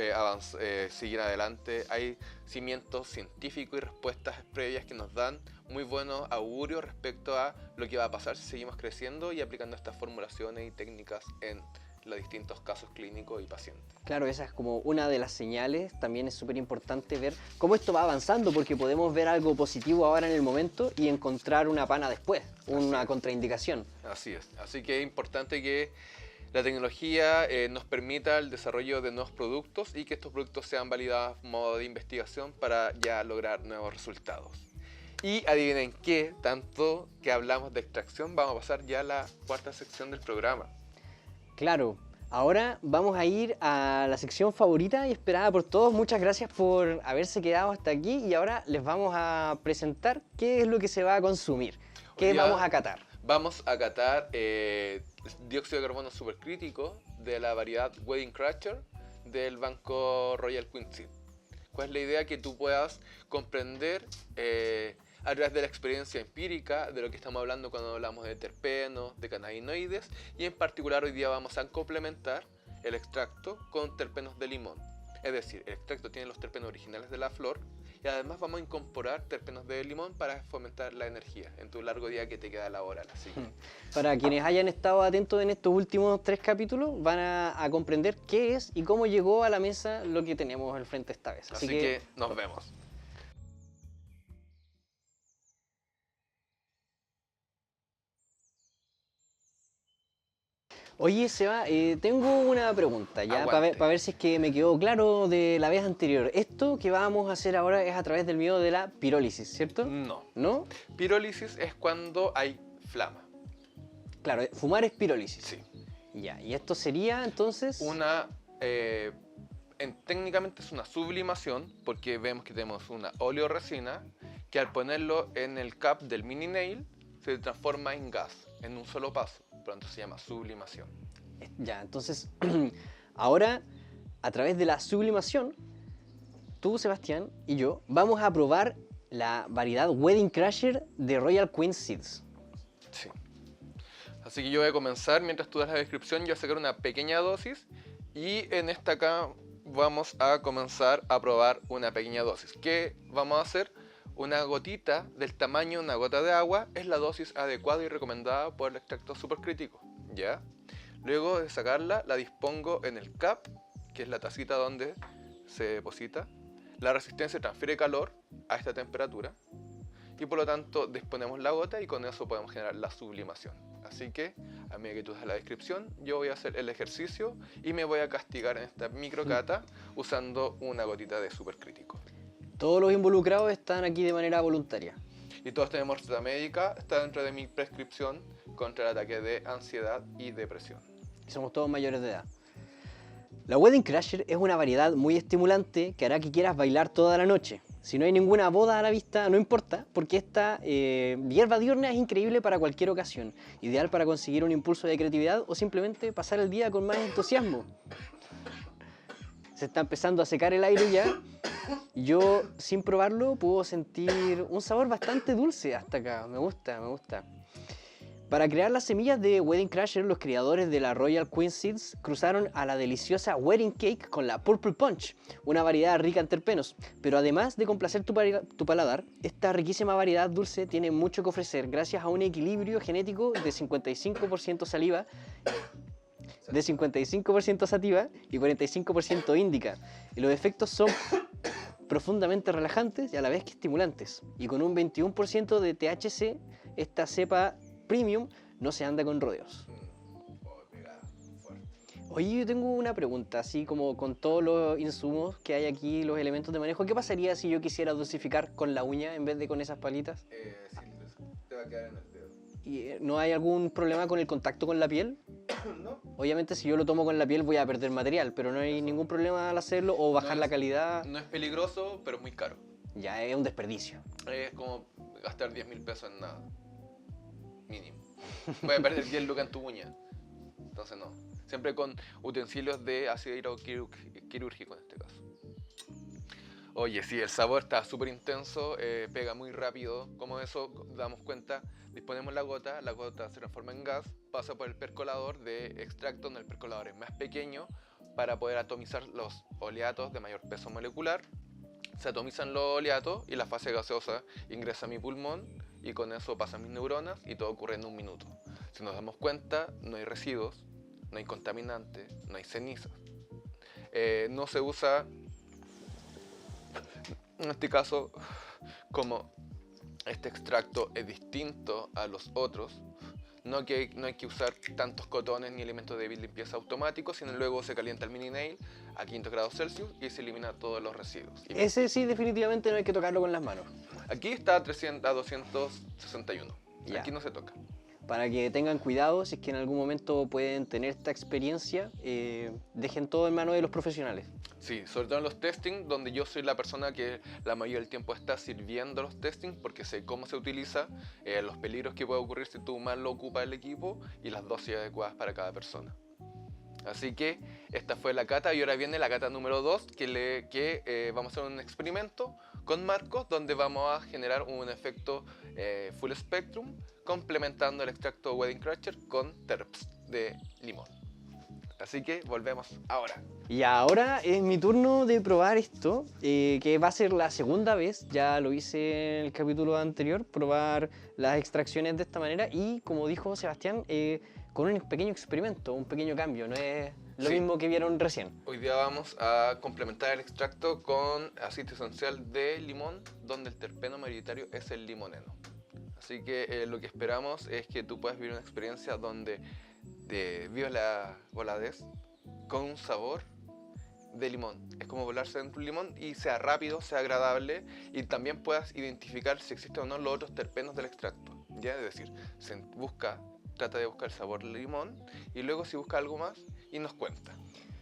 seguir adelante. Hay cimientos científicos y respuestas previas que nos dan muy buenos augurios respecto a lo que va a pasar si seguimos creciendo y aplicando estas formulaciones y técnicas en los distintos casos clínicos y pacientes. Claro, esa es como una de las señales. También es súper importante ver cómo esto va avanzando, porque podemos ver algo positivo ahora en el momento y encontrar una pana después, una contraindicación. Así es. Así que es importante que la tecnología nos permita el desarrollo de nuevos productos y que estos productos sean validados a modo de investigación para ya lograr nuevos resultados. Y adivinen qué, tanto que hablamos de extracción, vamos a pasar ya a la cuarta sección del programa. Claro, ahora vamos a ir a la sección favorita y esperada por todos. Muchas gracias por haberse quedado hasta aquí y ahora les vamos a presentar qué es lo que se va a consumir, qué vamos a catar. Vamos a catar dióxido de carbono supercrítico de la variedad Wedding Crusher del banco Royal Queen Seed. ¿Cuál es la idea? Que tú puedas comprender a través de la experiencia empírica de lo que estamos hablando cuando hablamos de terpenos, de cannabinoides, y en particular hoy día vamos a complementar el extracto con terpenos de limón. Es decir, el extracto tiene los terpenos originales de la flor y además vamos a incorporar terpenos de limón para fomentar la energía en tu largo día que te queda laboral. Así que... Para quienes hayan estado atentos en estos últimos 3 capítulos, van a comprender qué es y cómo llegó a la mesa lo que tenemos al frente esta vez. Así que nos vemos. Oye, Seba, tengo una pregunta ya para ver si es que me quedó claro de la vez anterior. Esto que vamos a hacer ahora es a través del método de la pirólisis, ¿cierto? No. ¿No? Pirólisis es cuando hay flama. Claro, fumar es pirólisis. Sí. Ya, y esto sería entonces... técnicamente es una sublimación porque vemos que tenemos una oleoresina que al ponerlo en el cap del mini nail se transforma en gas en un solo paso. Por lo tanto se llama sublimación. Ya, entonces, ahora, a través de la sublimación, tú, Sebastián, y yo, vamos a probar la variedad Wedding Crusher de Royal Queen Seeds. Sí. Así que yo voy a comenzar, mientras tú das la descripción, yo voy a sacar una pequeña dosis y en esta acá vamos a comenzar a probar una pequeña dosis. ¿Qué vamos a hacer? Una gotita del tamaño de una gota de agua es la dosis adecuada y recomendada por el extracto supercrítico, ¿ya? Luego de sacarla, la dispongo en el cap, que es la tacita donde se deposita. La resistencia transfiere calor a esta temperatura y por lo tanto disponemos la gota y con eso podemos generar la sublimación. Así que, a medida que tú das la descripción, yo voy a hacer el ejercicio y me voy a castigar en esta microcata usando una gotita de supercrítico. Todos los involucrados están aquí de manera voluntaria. Y todos tenemos receta médica, está dentro de mi prescripción contra el ataque de ansiedad y depresión. Y somos todos mayores de edad. La Wedding Crusher es una variedad muy estimulante que hará que quieras bailar toda la noche. Si no hay ninguna boda a la vista, no importa, porque esta hierba diurna es increíble para cualquier ocasión. Ideal para conseguir un impulso de creatividad o simplemente pasar el día con más entusiasmo. Se está empezando a secar el aire ya. Yo, sin probarlo, puedo sentir un sabor bastante dulce hasta acá. Me gusta, me gusta. Para crear las semillas de Wedding Crusher, los creadores de la Royal Queen Seeds cruzaron a la deliciosa Wedding Cake con la Purple Punch, una variedad rica en terpenos. Pero además de complacer tu paladar, esta riquísima variedad dulce tiene mucho que ofrecer gracias a un equilibrio genético de 55% saliva, de 55% sativa y 45% índica. Y los efectos son profundamente relajantes y a la vez que estimulantes. Y con un 21% de THC, esta cepa premium no se anda con rodeos. Oye, yo tengo una pregunta, así como con todos los insumos que hay aquí, los elementos de manejo, ¿qué pasaría si yo quisiera dosificar con la uña en vez de con esas palitas? Sí, te va a quedar en el dedo. ¿Y no hay algún problema con el contacto con la piel? ¿No? Obviamente si yo lo tomo con la piel voy a perder material, pero no hay ningún problema al hacerlo o bajar la calidad. No es peligroso, pero es muy caro. Ya es un desperdicio. Es como gastar 10.000 pesos en nada. Mínimo. Puedes perder 10 lucas en tu uña. Entonces no. Siempre con utensilios de ácido quirúrgico en este caso. Oye, sí, el sabor está súper intenso, pega muy rápido. Como eso damos cuenta, disponemos la gota se transforma en gas, pasa por el percolador de extracto, donde el percolador es más pequeño, para poder atomizar los oleatos de mayor peso molecular. Se atomizan los oleatos y la fase gaseosa ingresa a mi pulmón y con eso pasan mis neuronas y todo ocurre en un minuto. Si nos damos cuenta, no hay residuos, no hay contaminantes, no hay cenizas. No se usa, en este caso, como este extracto es distinto a los otros, no hay que usar tantos cotones ni elementos de limpieza automáticos, sino luego se calienta el mini nail a 500 grados Celsius y se elimina todos los residuos. Ese sí definitivamente no hay que tocarlo con las manos. Aquí está a 261, Ya. Aquí no se toca. Para que tengan cuidado, si es que en algún momento pueden tener esta experiencia, dejen todo en manos de los profesionales. Sí, sobre todo en los testing, donde yo soy la persona que la mayoría del tiempo está sirviendo los testing, porque sé cómo se utiliza, los peligros que puede ocurrir si tú mal lo ocupas el equipo y las dosis adecuadas para cada persona. Así que esta fue la cata y ahora viene la cata número 2, que vamos a hacer un experimento con Marcos, donde vamos a generar un efecto full spectrum, complementando el extracto Wedding Crusher con terps de limón. Así que volvemos ahora. Y ahora es mi turno de probar esto, que va a ser la segunda vez, ya lo hice en el capítulo anterior, probar las extracciones de esta manera y, como dijo Sebastián, con un pequeño experimento, un pequeño cambio, no es lo mismo que vieron recién. Hoy día vamos a complementar el extracto con aceite esencial de limón, donde el terpeno mayoritario es el limoneno. Así que lo que esperamos es que tú puedas vivir una experiencia donde vivas la voladez con un sabor de limón. Es como volarse dentro de un limón y sea rápido, sea agradable y también puedas identificar si existen o no los otros terpenos del extracto. ¿Ya? Es decir, trata de buscar el sabor del limón y luego si busca algo más y nos cuenta.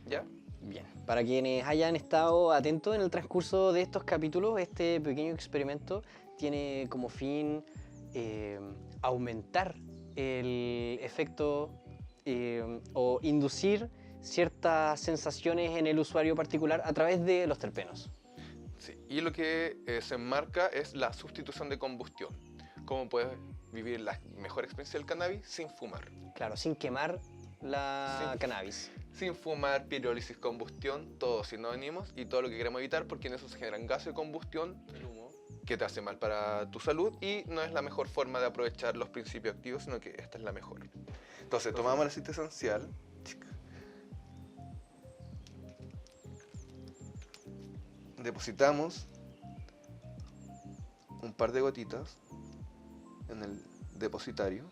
¿Ya? Bien, para quienes hayan estado atentos en el transcurso de estos capítulos, este pequeño experimento tiene como fin aumentar el efecto o inducir ciertas sensaciones en el usuario particular a través de los terpenos. Sí, y lo que se enmarca es la sustitución de combustión. Cómo puedes vivir la mejor experiencia del cannabis sin fumar. Claro, sin quemar la cannabis. Sin fumar, pirólisis, combustión, todos sinónimos y todo lo que queremos evitar, porque en eso se generan gases de combustión, el humo, que te hace mal para tu salud y no es la mejor forma de aprovechar los principios activos, sino que esta es la mejor. Entonces tomamos el aceite esencial, depositamos un par de gotitas en el depositario.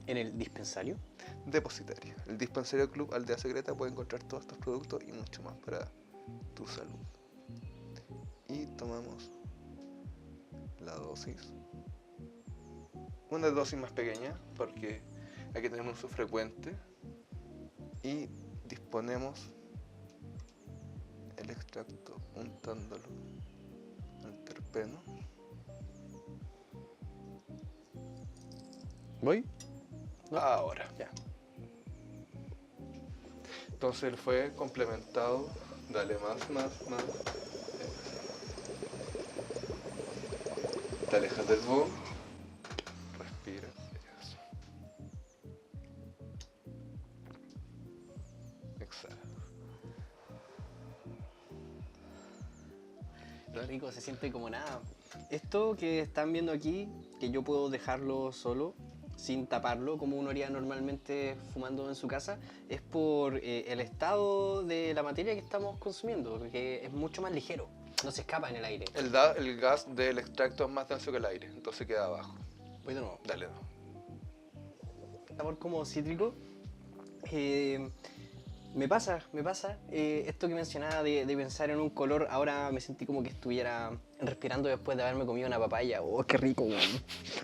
¿En el dispensario? Depositario. El dispensario Club Aldea Secreta puede encontrar todos estos productos y mucho más para tu salud. Y tomamos la dosis. Una dosis más pequeña porque hay que tener un uso frecuente. Y disponemos el extracto untándolo al terpeno. ¿Voy? ¿No? Ahora. Ya. Entonces fue complementado. Dale más. Te alejas del boom. rico, se siente como nada. Esto que están viendo aquí, que yo puedo dejarlo solo, sin taparlo, como uno haría normalmente fumando en su casa, es por el estado de la materia que estamos consumiendo, que es mucho más ligero, no se escapa en el aire. El gas del extracto es más denso que el aire, entonces queda abajo. Voy de nuevo. Dale, no. Sabor como cítrico. Me pasa. Esto que mencionaba de pensar en un color, ahora me sentí como que estuviera respirando después de haberme comido una papaya. ¡Oh, qué rico!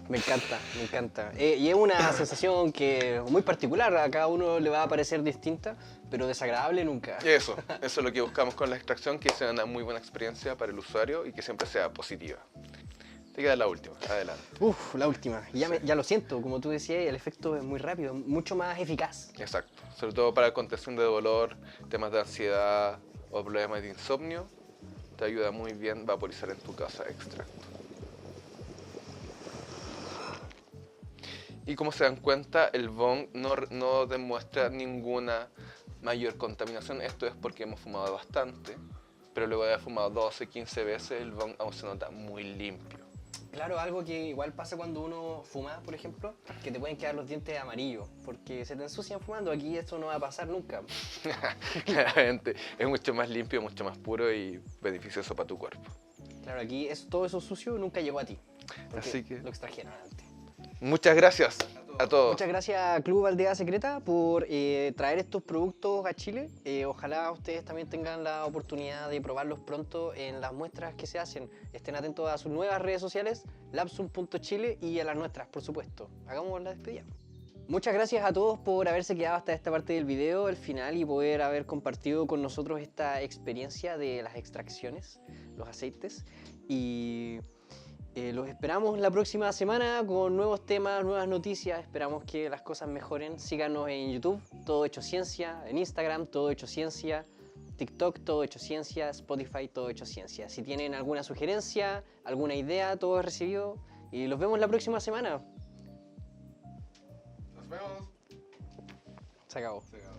Me encanta. Y es una sensación que muy particular, a cada uno le va a parecer distinta, pero desagradable nunca. Eso es lo que buscamos con la extracción, que sea una muy buena experiencia para el usuario y que siempre sea positiva. Te queda la última, adelante. Uf, la última. Ya lo siento, como tú decías, el efecto es muy rápido, mucho más eficaz. Exacto, sobre todo para contención de dolor, temas de ansiedad o problemas de insomnio, te ayuda muy bien vaporizar en tu casa extracto. Y como se dan cuenta, el bong no demuestra ninguna mayor contaminación. Esto es porque hemos fumado bastante, pero luego de haber fumado 12, 15 veces, el bong aún se nota muy limpio. Claro, algo que igual pasa cuando uno fuma, por ejemplo, que te pueden quedar los dientes amarillos, porque se te ensucian fumando. Aquí esto no va a pasar nunca. Claramente, es mucho más limpio, mucho más puro y beneficioso para tu cuerpo. Claro, aquí todo eso sucio nunca llegó a ti, porque Así que lo extrajeron antes. muchas gracias a todos. Muchas gracias Club Aldea Secreta por traer estos productos a Chile. Ojalá ustedes también tengan la oportunidad de probarlos pronto en las muestras que se hacen. Estén atentos a sus nuevas redes sociales, lapsum.chile, y a las nuestras, por supuesto. Hagamos la despedida. Muchas gracias a todos por haberse quedado hasta esta parte del video, el final, y poder haber compartido con nosotros esta experiencia de las extracciones, los aceites. Y los esperamos la próxima semana con nuevos temas, nuevas noticias. Esperamos que las cosas mejoren. Síganos en YouTube, Todo Hecho Ciencia, en Instagram, Todo Hecho Ciencia, TikTok, Todo Hecho Ciencia, Spotify, Todo Hecho Ciencia. Si tienen alguna sugerencia, alguna idea, todo es recibido. Y los vemos la próxima semana. Nos vemos. Se acabó. Se acabó.